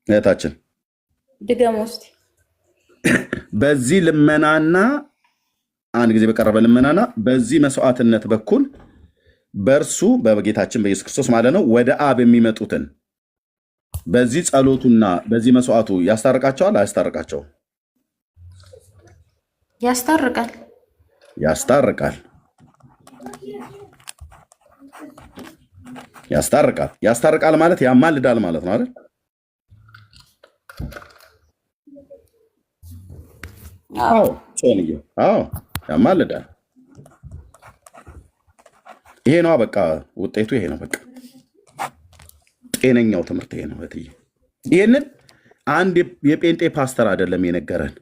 እህታችን ድገሞስቲ በዚህ ልመናና አንድ ጊዜ በቀረበ ልመናና በዚህ መስዋዕትነት በኩል በእርሱ በጌታችን በኢየሱስ ክርስቶስ ማለት ነው ወደ አብ የሚመጡትን በዚህ ጸሎቱና በዚህ መስዋዕቱ ያስታርቃቸዋል አያስታርቃቸውም? ያስታርቃል። ያስታርቃል። ያስታርቃል። ያስታርቃል ማለት ያማልዳል ማለት ነው አይደል? አዎ ጾንዬ፣ አዎ ያማልዳል። ይሄ ነው በቃ ውጤቱ፣ ይሄ ነው በቃ ጤነኛው ትምህርት ይሄ ነው። እትዬ ይሄንን አንድ የጴንጤ ፓስተር አይደለም የነገረን፣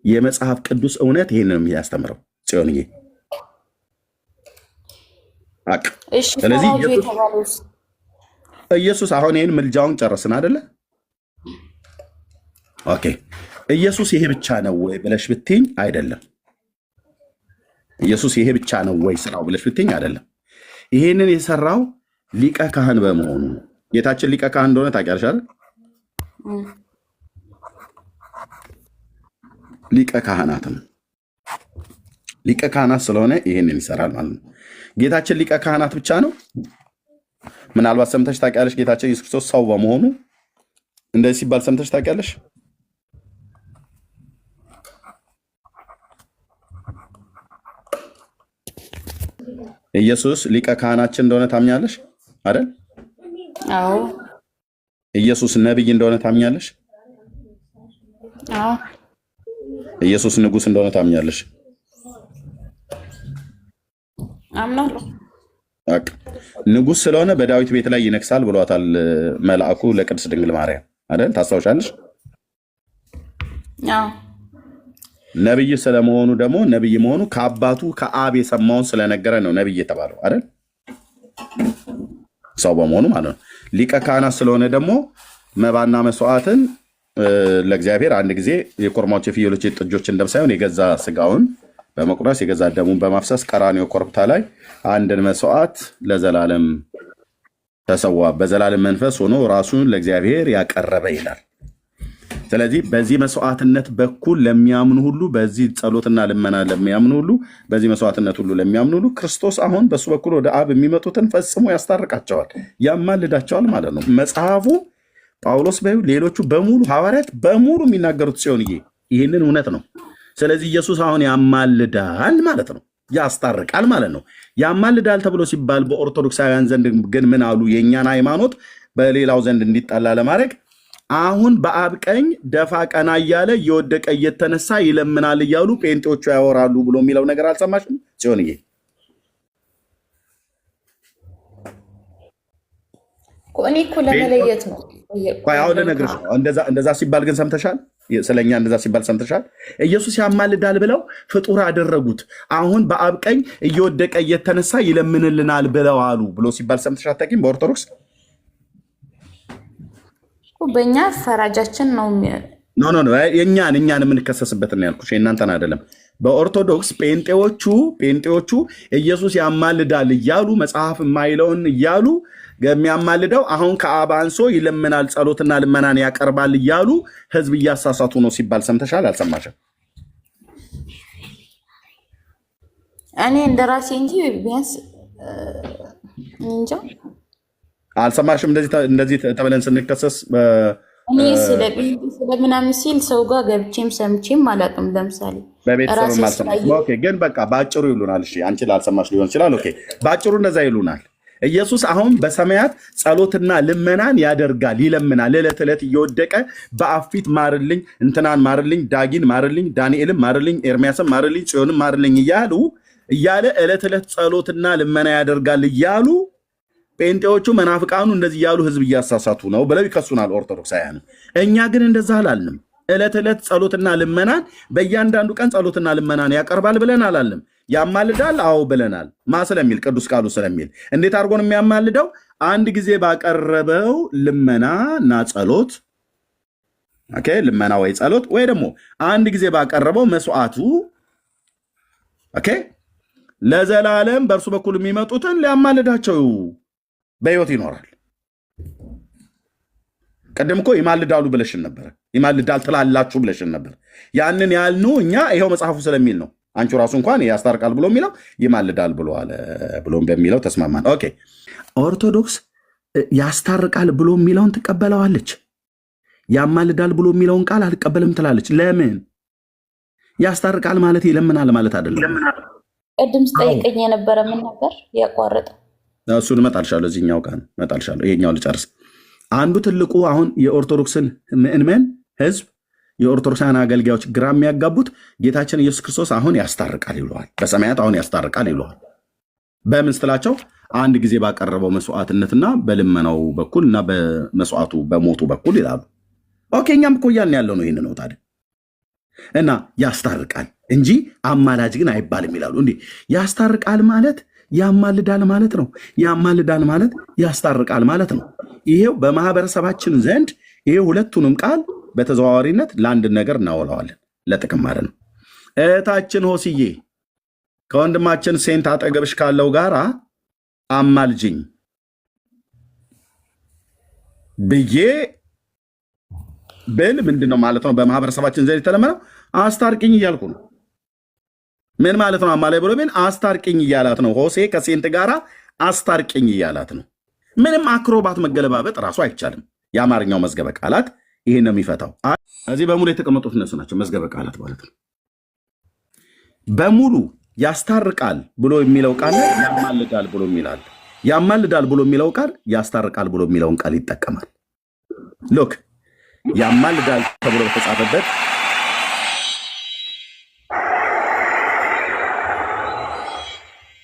የመጽሐፍ ቅዱስ እውነት ይሄንን ነው ያስተምረው ጽዮንዬ። ስለዚህ ኢየሱስ አሁን ይሄን ምልጃውን ጨረስን አይደለ? ኦኬ ኢየሱስ ይሄ ብቻ ነው ወይ ብለሽ ብትይኝ አይደለም። ኢየሱስ ይሄ ብቻ ነው ወይ ስራው ብለሽ ብትይኝ አይደለም። ይሄንን የሰራው ሊቀ ካህን በመሆኑ ነው። ጌታችን ሊቀ ካህን እንደሆነ ታውቂያለሽ አይደል? ሊቀ ካህናት ነው። ሊቀ ካህናት ስለሆነ ይሄንን ይሰራል ማለት ነው። ጌታችን ሊቀ ካህናት ብቻ ነው? ምናልባት ሰምተሽ ታውቂያለሽ? ጌታችን ኢየሱስ ክርስቶስ ሰው በመሆኑ እንደዚህ ሲባል ሰምተሽ ታውቂያለሽ? ኢየሱስ ሊቀ ካህናችን እንደሆነ ታምኛለሽ አይደል? አዎ። ኢየሱስ ነብይ እንደሆነ ታምኛለሽ? አዎ። ኢየሱስ ንጉስ እንደሆነ ታምኛለሽ? አምናለሁ። ንጉስ ስለሆነ በዳዊት ቤት ላይ ይነግሳል ብሏታል መልአኩ ለቅድስት ድንግል ማርያም አይደል? ታስታውሻለሽ? አዎ። ነብይ ስለመሆኑ ደግሞ ነብይ መሆኑ ከአባቱ ከአብ የሰማውን ስለነገረ ነው ነብይ የተባለው አይደል? ሰው በመሆኑ ማለት ነው። ሊቀ ካህናት ስለሆነ ደግሞ መባና መስዋዕትን ለእግዚአብሔር አንድ ጊዜ የኮርማዎች የፍየሎች የጥጆችን ደም ሳይሆን የገዛ ስጋውን በመቁረስ የገዛ ደሙን በማፍሰስ ቀራንዮ ኮረብታ ላይ አንድን መስዋዕት ለዘላለም ተሰዋ፣ በዘላለም መንፈስ ሆኖ ራሱን ለእግዚአብሔር ያቀረበ ይላል። ስለዚህ በዚህ መስዋዕትነት በኩል ለሚያምኑ ሁሉ፣ በዚህ ጸሎትና ልመና ለሚያምኑ ሁሉ፣ በዚህ መስዋዕትነት ሁሉ ለሚያምኑ ሁሉ ክርስቶስ አሁን በሱ በኩል ወደ አብ የሚመጡትን ፈጽሞ ያስታርቃቸዋል፣ ያማልዳቸዋል ማለት ነው። መጽሐፉ ጳውሎስ ሌሎቹ በሙሉ ሐዋርያት በሙሉ የሚናገሩት ሲሆን ይህንን እውነት ነው። ስለዚህ ኢየሱስ አሁን ያማልዳል ማለት ነው፣ ያስታርቃል ማለት ነው። ያማልዳል ተብሎ ሲባል በኦርቶዶክሳውያን ዘንድ ግን ምን አሉ? የእኛን ሃይማኖት በሌላው ዘንድ እንዲጠላ ለማድረግ አሁን በአብ ቀኝ ደፋ ቀና እያለ እየወደቀ እየተነሳ ይለምናል እያሉ ጴንጤዎቹ ያወራሉ ብሎ የሚለው ነገር አልሰማሽም ጽዮንዬ? እኔ እኮ ለመለየት ነው። አሁን ልነግርሽ ነው። እንደዛ ሲባል ግን ሰምተሻል? ስለኛ እንደዛ ሲባል ሰምተሻል? ኢየሱስ ያማልዳል ብለው ፍጡር አደረጉት፣ አሁን በአብ ቀኝ እየወደቀ እየተነሳ ይለምንልናል ብለው አሉ ብሎ ሲባል ሰምተሻል? አታውቂም? በኦርቶዶክስ በእኛ ፈራጃችን ነው። ኖ እኛን የምንከሰስበትን ነው ያልኩሽ፣ የእናንተን አይደለም። በኦርቶዶክስ ጴንጤዎቹ ኢየሱስ ያማልዳል እያሉ መጽሐፍ የማይለውን እያሉ የሚያማልደው አሁን ከአብ አንሶ ይለምናል፣ ጸሎትና ልመናን ያቀርባል እያሉ ህዝብ እያሳሳቱ ነው ሲባል ሰምተሻል? አልሰማሽም? እኔ እንደራሴ እንጂ ቢያንስ እንጃ አልሰማሽም? እንደዚህ ተብለን ስንከሰስ እኔ ስለምናምን ሲል ሰው ጋር ገብቼም ሰምቼም አላውቅም። ለምሳሌ በቤተሰብ ማልሰማሽ ግን በቃ በአጭሩ ይሉናል። እሺ አንቺ ላልሰማሽ ሊሆን ይችላል። ኦኬ በአጭሩ እንደዛ ይሉናል። ኢየሱስ አሁን በሰማያት ጸሎትና ልመናን ያደርጋል፣ ይለምናል። ዕለት ዕለት እየወደቀ በአብ ፊት ማርልኝ፣ እንትናን ማርልኝ፣ ዳጊን ማርልኝ፣ ዳንኤልን ማርልኝ፣ ኤርሚያስን ማርልኝ፣ ጽዮንን ማርልኝ እያለ ዕለት ዕለት ጸሎትና ልመና ያደርጋል እያሉ ጴንጤዎቹ መናፍቃኑ እንደዚህ እያሉ ህዝብ እያሳሳቱ ነው ብለው ይከሱናል ኦርቶዶክሳውያን። እኛ ግን እንደዛ አላልንም። ዕለት ዕለት ጸሎትና ልመናን በእያንዳንዱ ቀን ጸሎትና ልመናን ያቀርባል ብለን አላልንም። ያማልዳል አዎ ብለናል። ማ ስለሚል? ቅዱስ ቃሉ ስለሚል። እንዴት አድርጎ ነው የሚያማልደው? አንድ ጊዜ ባቀረበው ልመና እና ጸሎት፣ ኦኬ ልመና ወይ ጸሎት ወይ ደግሞ አንድ ጊዜ ባቀረበው መስዋዕቱ፣ ኦኬ ለዘላለም በእርሱ በኩል የሚመጡትን ሊያማልዳቸው በህይወት ይኖራል። ቀደም እኮ ይማልዳሉ ብለሽን ነበር። ይማልዳል ትላላችሁ ብለሽን ነበር። ያንን ያልነው እኛ ይኸው መጽሐፉ ስለሚል ነው። አንቺ ራሱ እንኳን ያስታርቃል ብሎ የሚለው ይማልዳል ብሎ በሚለው ተስማማን። ኦኬ ኦርቶዶክስ ያስታርቃል ብሎ የሚለውን ትቀበለዋለች። ያማልዳል ብሎ የሚለውን ቃል አልቀበልም ትላለች። ለምን? ያስታርቃል ማለት ይለምናል ማለት አይደለም። ቅድም ስጠይቀኝ የነበረ ምን ነበር ያቋረጠ? እሱን እመጣልሻለሁ። እዚህኛው ቃል እመጣልሻለሁ። ይሄኛው ልጨርስ። አንዱ ትልቁ አሁን የኦርቶዶክስን ምእመን ህዝብ የኦርቶዶክሳን አገልጋዮች ግራ የሚያጋቡት ጌታችን ኢየሱስ ክርስቶስ አሁን ያስታርቃል ይለዋል። በሰማያት አሁን ያስታርቃል ይለዋል። በምን ስትላቸው አንድ ጊዜ ባቀረበው መስዋዕትነትና በልመናው በኩል እና በመስዋዕቱ በሞቱ በኩል ይላሉ። ኦኬ እኛም እኮ እያልን ያለው ነው። ይህን ነው ታዲያ እና ያስታርቃል እንጂ አማላጅ ግን አይባልም ይላሉ። እንዲህ ያስታርቃል ማለት ያማልዳል ማለት ነው። ያማልዳል ማለት ያስታርቃል ማለት ነው። ይሄው በማህበረሰባችን ዘንድ ይሄ ሁለቱንም ቃል በተዘዋዋሪነት ለአንድ ነገር እናውለዋለን፣ ለጥቅም ማለት ነው። እህታችን ሆስዬ ከወንድማችን ሴንት አጠገብሽ ካለው ጋር አማልጅኝ ብዬ ብል ምንድን ነው ማለት ነው? በማህበረሰባችን ዘንድ የተለመነው አስታርቅኝ እያልኩ ነው። ምን ማለት ነው? አማላይ ብሎ ቢል አስታርቅኝ እያላት ነው። ሆሴ ከሴንት ጋራ አስታርቅኝ እያላት ነው። ምንም አክሮባት መገለባበጥ ራሱ አይቻልም። የአማርኛው መዝገበ ቃላት ይሄን ነው የሚፈታው። እዚህ በሙሉ የተቀመጡት እነሱ ናቸው መዝገበ ቃላት ማለት ነው። በሙሉ ያስታርቃል ብሎ የሚለው ቃል ያማልዳል ብሎ የሚላል። ያማልዳል ብሎ የሚለው ቃል ያስታርቃል ብሎ የሚለውን ቃል ይጠቀማል። ሎክ ያማልዳል ተብሎ በተጻፈበት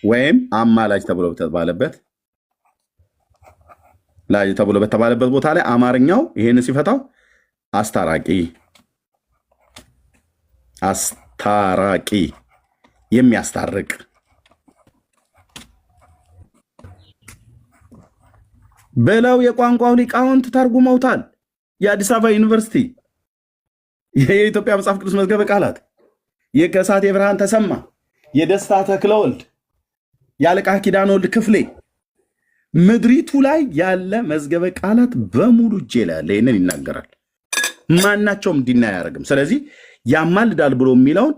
ወይም አማላጅ ተብሎ በተባለበት ላይ ተብሎ በተባለበት ቦታ ላይ አማርኛው ይሄን ሲፈታው አስታራቂ የሚያስታርቅ ብለው የቋንቋው ሊቃውንት ተርጉመውታል። የአዲስ አበባ ዩኒቨርሲቲ የኢትዮጵያ መጽሐፍ ቅዱስ መዝገበ ቃላት የከሳቴ ብርሃን ተሰማ፣ የደስታ ተክለወልድ፣ የአለቃ ኪዳነ ወልድ ክፍሌ ምድሪቱ ላይ ያለ መዝገበ ቃላት በሙሉ እጄ ላይ ያለ ይህንን ይናገራል። ማናቸውም እንዲና አያደርግም። ስለዚህ ያማልዳል ብሎ የሚለውን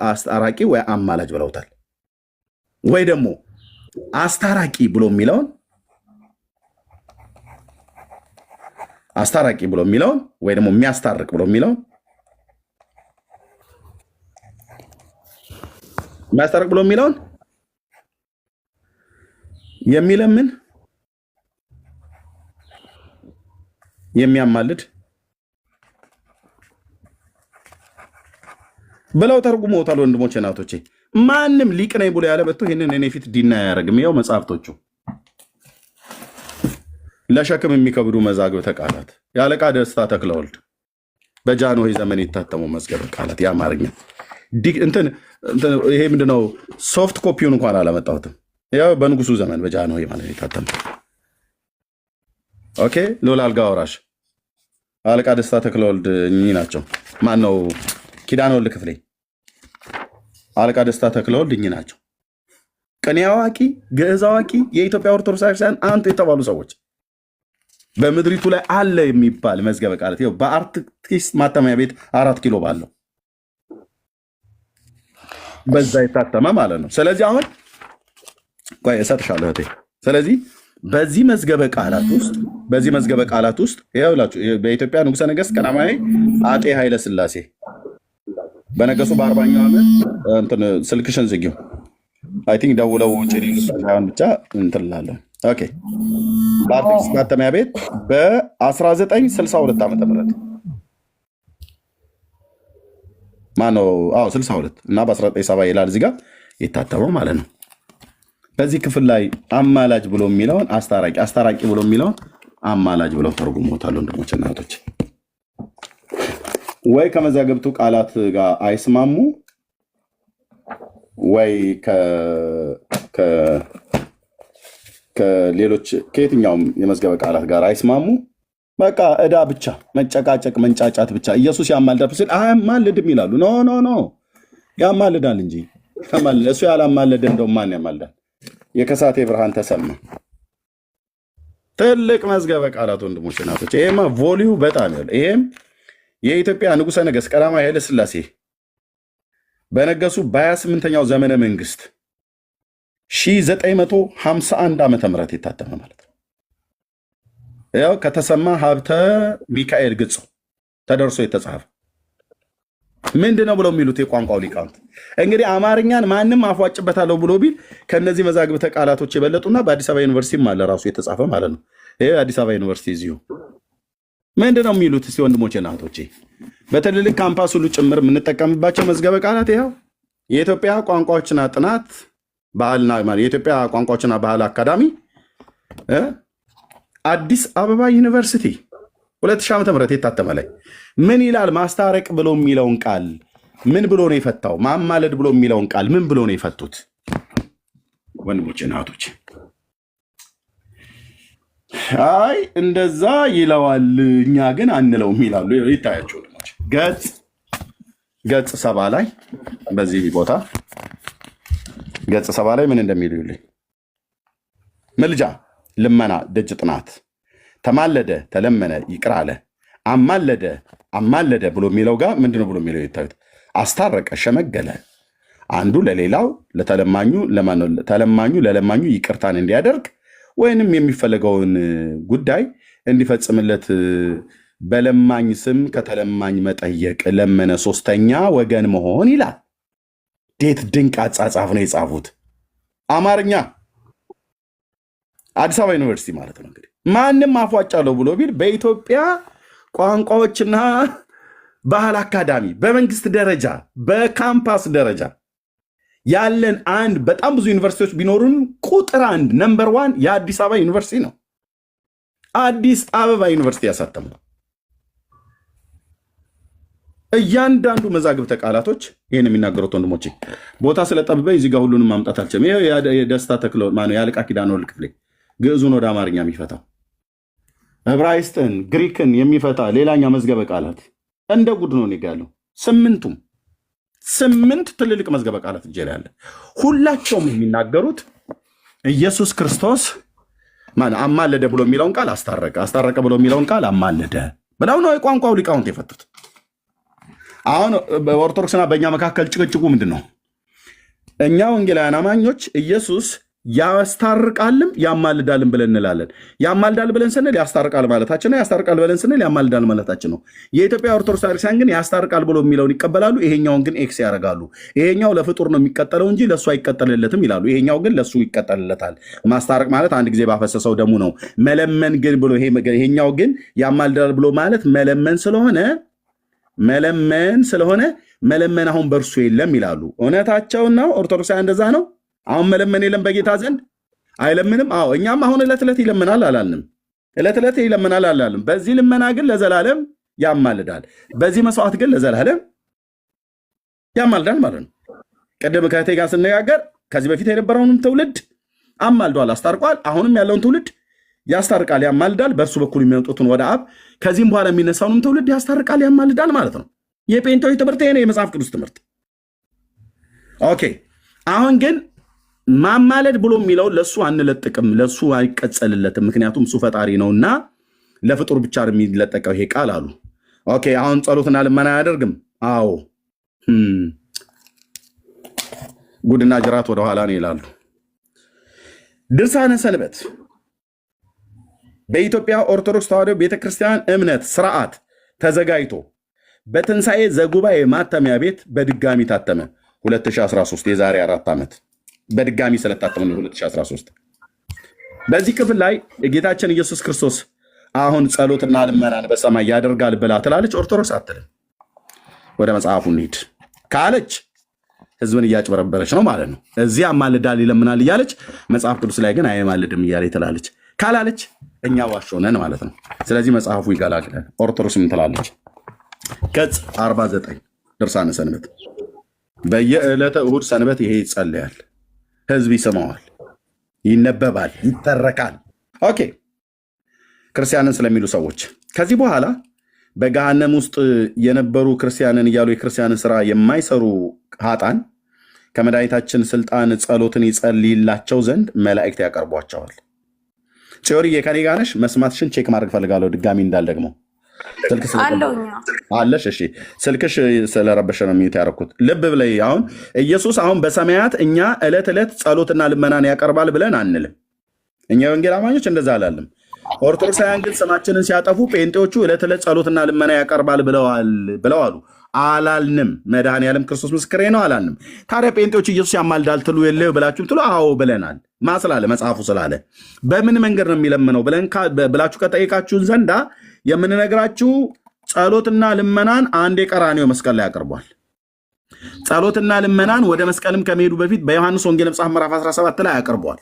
አስታራቂ ወይ አማላጅ ብለውታል። ወይ ደግሞ አስታራቂ ብሎ የሚለውን አስታራቂ ብሎ የሚለውን ወይ ደግሞ የሚያስታርቅ ብሎ የሚለውን የሚያስታርቅ ብሎ የሚለውን የሚለምን የሚያማልድ ብለው ተርጉመውታል። ወንድሞቼ እናቶቼ፣ ማንም ሊቅ ነኝ ብሎ ያለ በቶ ይህንን እኔ ፊት ዲና አያደርግም። ይኸው መጽሐፍቶቹ ለሸክም የሚከብዱ መዛግብተ ቃላት የአለቃ ደስታ ተክለወልድ በጃንሆይ ዘመን የታተሙ መዝገበ ቃላት የአማርኛ ይሄ ምንድነው? ሶፍት ኮፒውን እንኳን አላመጣሁትም። ያው በንጉሱ ዘመን በጃንሆይ ማለት የታተሙ ኦኬ። ልዑል አልጋ ወራሽ አለቃ ደስታ ተክለወልድ እኚህ ናቸው። ማን ነው? ኪዳነ ወልድ ክፍሌ አለቃ ደስታ ተክለወልድ እኚህ ናቸው። ቅኔ አዋቂ፣ ግዕዝ አዋቂ፣ የኢትዮጵያ ኦርቶዶክስ ቤተክርስቲያን አንቱ የተባሉ ሰዎች በምድሪቱ ላይ አለ የሚባል መዝገበ ቃላት ይኸው በአርቲስት ማተሚያ ቤት 4 ኪሎ ባለው በዛ የታተመ ማለት ነው። ስለዚህ አሁን ቆይ እሰጥሻለሁ እህቴ። ስለዚህ በዚህ መዝገበ ቃላት ውስጥ ይኸውላችሁ በኢትዮጵያ ንጉሠ ነገሥት ቀዳማዊ አጤ ኃይለ ሥላሴ በነገሱ በ40ኛው ዓመት ስልክሽን ዝጊው። አይ ቲንክ ደውለው ውጭ ሊሉን ብቻ እንትን እላለሁ። ኦኬ በአርቲስት ማተሚያ ቤት በ1962 ዓ.ም ማነው? አዎ 62 እና በ1970 ይላል እዚህ ጋር የታተመው ማለት ነው። በዚህ ክፍል ላይ አማላጅ ብሎ የሚለውን አስታራቂ ብሎ የሚለውን አማላጅ ብለው ተርጉሞታል። ወንድሞች እና እህቶች ወይ ከመዛግብቱ ቃላት ጋር አይስማሙ ወይ ከሌሎች ከየትኛውም የመዝገበ ቃላት ጋር አይስማሙ። በቃ ዕዳ ብቻ መጨቃጨቅ፣ መንጫጫት ብቻ። ኢየሱስ ያማልዳል ሲል አያማልድም ይላሉ። ኖ ያማልዳል እንጂ እሱ ያላማለደ እንደው ማን ያማልዳል? የከሳቴ ብርሃን ተሰማ ትልቅ መዝገበ ቃላት ወንድሞች እናቶች። ይሄማ ቮሊዩ በጣም ያለ ይሄም የኢትዮጵያ ንጉሠ ነገሥት ቀዳማዊ ኃይለ ሥላሴ በነገሱ በ28ኛው ዘመነ መንግስት 1951 ዓመተ ምህረት የታተመ ማለት ነው። ያው ከተሰማ ሀብተ ሚካኤል ግጾ ተደርሶ የተጻፈ ምንድነው ብለው የሚሉት የቋንቋው ሊቃውንት እንግዲህ አማርኛን ማንም አፏጭበታለሁ ብሎ ቢል ከነዚህ መዛግብተ ቃላቶች የበለጡና በአዲስ አበባ ዩኒቨርሲቲ አለ ራሱ የተጻፈ ማለት ነው። ይሄ አዲስ አበባ ዩኒቨርሲቲ እዚሁ ምንድነው የሚሉት እስቲ ወንድሞቼ እና እህቶቼ በትልልቅ ካምፓስ ሁሉ ጭምር የምንጠቀምባቸው መዝገበ ቃላት ይኸው የኢትዮጵያ ቋንቋዎችና ጥናት ባህልና ማለት የኢትዮጵያ ቋንቋዎችና ባህል አካዳሚ አዲስ አበባ ዩኒቨርሲቲ 2000 ዓመተ ምህረት የታተመ ላይ ምን ይላል? ማስታረቅ ብሎ የሚለውን ቃል ምን ብሎ ነው የፈታው? ማማለድ ብሎ የሚለውን ቃል ምን ብሎ ነው የፈቱት? ወንድሞቼ እና እህቶቼ አይ እንደዛ ይለዋል እኛ ግን አንለውም ይላሉ። ይታያቸው ወንድሞቼ ገጽ 70 ላይ በዚህ ቦታ ገጽ 70 ላይ ምን እንደሚሉ ይልኝ ምልጃ፣ ልመና፣ ደጅ ጥናት፣ ተማለደ፣ ተለመነ፣ ይቅር አለ፣ አማለደ ብሎ የሚለው ጋር ምንድነው ብሎ የሚለው ይታዩት። አስታረቀ፣ ሸመገለ፣ አንዱ ለሌላው ተለማኙ ለለማኙ ይቅርታን እንዲያደርግ ወይንም የሚፈለገውን ጉዳይ እንዲፈጽምለት በለማኝ ስም ከተለማኝ መጠየቅ፣ ለመነ፣ ሶስተኛ ወገን መሆን ይላል። እንዴት ድንቅ አጻጻፍ ነው የጻፉት! አማርኛ አዲስ አበባ ዩኒቨርሲቲ ማለት ነው። እንግዲህ ማንም አፏጫለሁ ብሎ ቢል በኢትዮጵያ ቋንቋዎችና ባህል አካዳሚ በመንግስት ደረጃ በካምፓስ ደረጃ ያለን አንድ በጣም ብዙ ዩኒቨርሲቲዎች ቢኖሩን ቁጥር 1 ነምበር 1 የአዲስ አበባ ዩኒቨርሲቲ ነው። አዲስ አበባ ዩኒቨርሲቲ ያሳተመው እያንዳንዱ መዛግብተ ቃላቶች ይህን የሚናገሩት ወንድሞቼ ቦታ ስለጠበበ እዚህ ጋር ሁሉንም ማምጣት አልችልም። ይሄ የደስታ ተክለ ማነው የአለቃ ኪዳነ ወልድ ክፍሌ ግዕዙን ወደ አማርኛ የሚፈታው ዕብራይስጥን ግሪክን የሚፈታ ሌላኛው መዝገበ ቃላት እንደ ጉድ ነው ያለው። 8 ትልልቅ መዝገበ ቃላት እጄ ላይ አለ። ሁላቸውም የሚናገሩት ኢየሱስ ክርስቶስ አማለደ ብሎ የሚለውን ቃል አስታረቀ ብሎ የሚለውን ቃል አማለደ ብለው ነው የቋንቋው ሊቃውንት የፈቱት። አሁን በኦርቶዶክስና በእኛ መካከል ጭቅጭቁ ምንድን ነው? እኛ ወንጌላውያን አማኞች ኢየሱስ ያስታርቃልም ያማልዳልም ብለን እንላለን። ያማልዳል ብለን ስንል ያስታርቃል ማለታችን ነው። ያስታርቃል ብለን ስንል ያማልዳል ማለታችን ነው። የኢትዮጵያ ኦርቶዶክስ ክርስቲያን ግን ያስታርቃል ብሎ የሚለውን ይቀበላሉ። ይሄኛውን ግን ኤክስ ያደርጋሉ። ይሄኛው ለፍጡር ነው የሚቀጠለው እንጂ ለእሱ አይቀጠልለትም ይላሉ። ይሄኛው ግን ለእሱ ይቀጠልለታል። ማስታረቅ ማለት አንድ ጊዜ ባፈሰሰው ደሙ ነው። መለመን ግን ብሎ ይሄኛው ግን ያማልዳል ብሎ ማለት መለመን ስለሆነ መለመን አሁን በእርሱ የለም ይላሉ። እውነታቸውን ነው። ኦርቶዶክሳውያን እንደዛ ነው። አሁን መለመን የለም በጌታ ዘንድ አይለምንም። አዎ እኛም አሁን ዕለት ዕለት ይለምናል አላልንም። ዕለት ዕለት ይለምናል አላልንም። በዚህ ልመና ግን ለዘላለም ያማልዳል፣ በዚህ መስዋዕት ግን ለዘላለም ያማልዳል ማለት ነው። ቅድም ከእህቴ ጋር ስነጋገር ከዚህ በፊት የነበረውንም ትውልድ አማልዷል፣ አስታርቋል። አሁንም ያለውን ትውልድ ያስታርቃል፣ ያማልዳል። በእርሱ በኩል የሚመጡትን ወደ አብ፣ ከዚህም በኋላ የሚነሳውንም ትውልድ ያስታርቃል፣ ያማልዳል ማለት ነው። የጴንጤዎች ትምህርት ይሄ ነው፣ የመጽሐፍ ቅዱስ ትምህርት። ኦኬ አሁን ግን ማማለድ ብሎ የሚለው ለሱ አንለጥቅም፣ ለሱ አይቀጸልለትም። ምክንያቱም እሱ ፈጣሪ ነውና ለፍጡር ብቻ የሚለጠቀው ይሄ ቃል አሉ። ኦኬ አሁን ጸሎትና ልመና አያደርግም? አዎ ጉድና ጅራት ወደኋላ ነው ይላሉ። ድርሳነ ሰንበት በኢትዮጵያ ኦርቶዶክስ ተዋሕዶ ቤተክርስቲያን እምነት ስርዓት ተዘጋጅቶ በትንሣኤ ዘጉባኤ ማተሚያ ቤት በድጋሚ ታተመ 2013 የዛሬ 4 ዓመት በድጋሚ ስለታተመ 2013። በዚህ ክፍል ላይ ጌታችን ኢየሱስ ክርስቶስ አሁን ጸሎትና ልመናን በሰማይ ያደርጋል ብላ ትላለች ኦርቶዶክስ አትልም። ወደ መጽሐፉ እንሂድ ካለች ህዝብን እያጭበረበረች ነው ማለት ነው። እዚህ አማልዳል ይለምናል እያለች መጽሐፍ ቅዱስ ላይ ግን አይማልድም እያለ ትላለች። ካላለች እኛ ዋሾነን ማለት ነው። ስለዚህ መጽሐፉ ይገላግላል። ኦርቶዶክስ ምን ትላለች? ገጽ 49 ድርሳነ ሰንበት በየዕለተ እሁድ ሰንበት ይሄ ይጸለያል፣ ህዝብ ይሰማዋል፣ ይነበባል፣ ይተረካል። ኦኬ ክርስቲያንን ስለሚሉ ሰዎች ከዚህ በኋላ በገሃነም ውስጥ የነበሩ ክርስቲያንን እያሉ የክርስቲያንን ስራ የማይሰሩ ኃጥአን ከመድኃኒታችን ስልጣን ጸሎትን ይጸልይላቸው ዘንድ መላእክት ያቀርቧቸዋል። ጽዮርዬ ከኔ ጋር ነሽ? መስማትሽን ቼክ ማድረግ ፈልጋለሁ ድጋሚ እንዳልደግሞ ስልክ አለሽ? እሺ ስልክሽ ስለረበሸ ነው ሚዩት ያደረኩት። ልብ ብለይ። አሁን ኢየሱስ አሁን በሰማያት እኛ ዕለት ዕለት ጸሎትና ልመናን ያቀርባል ብለን አንልም። እኛ ወንጌል አማኞች እንደዛ አላለም። ኦርቶዶክሳውያን ግን ስማችንን ሲያጠፉ ጴንጤዎቹ ዕለት ዕለት ጸሎትና ልመና ያቀርባል ብለው አሉ። አላልንም። መድኃኔዓለም ክርስቶስ ምስክሬ ነው አላልንም። ታዲያ ጴንጤዎች ኢየሱስ ያማልዳል ትሉ የለ ብላችሁ ትሉ? አዎ ብለናል። ስላለ መጽሐፉ ስላለ በምን መንገድ ነው የሚለምነው ብላችሁ ከጠየቃችሁን ዘንዳ የምንነግራችሁ ጸሎትና ልመናን አንድ የቀራንዮ መስቀል ላይ ያቀርቧል። ጸሎትና ልመናን ወደ መስቀልም ከመሄዱ በፊት በዮሐንስ ወንጌል መጽሐፍ ምዕራፍ 17 ላይ ያቀርቧል።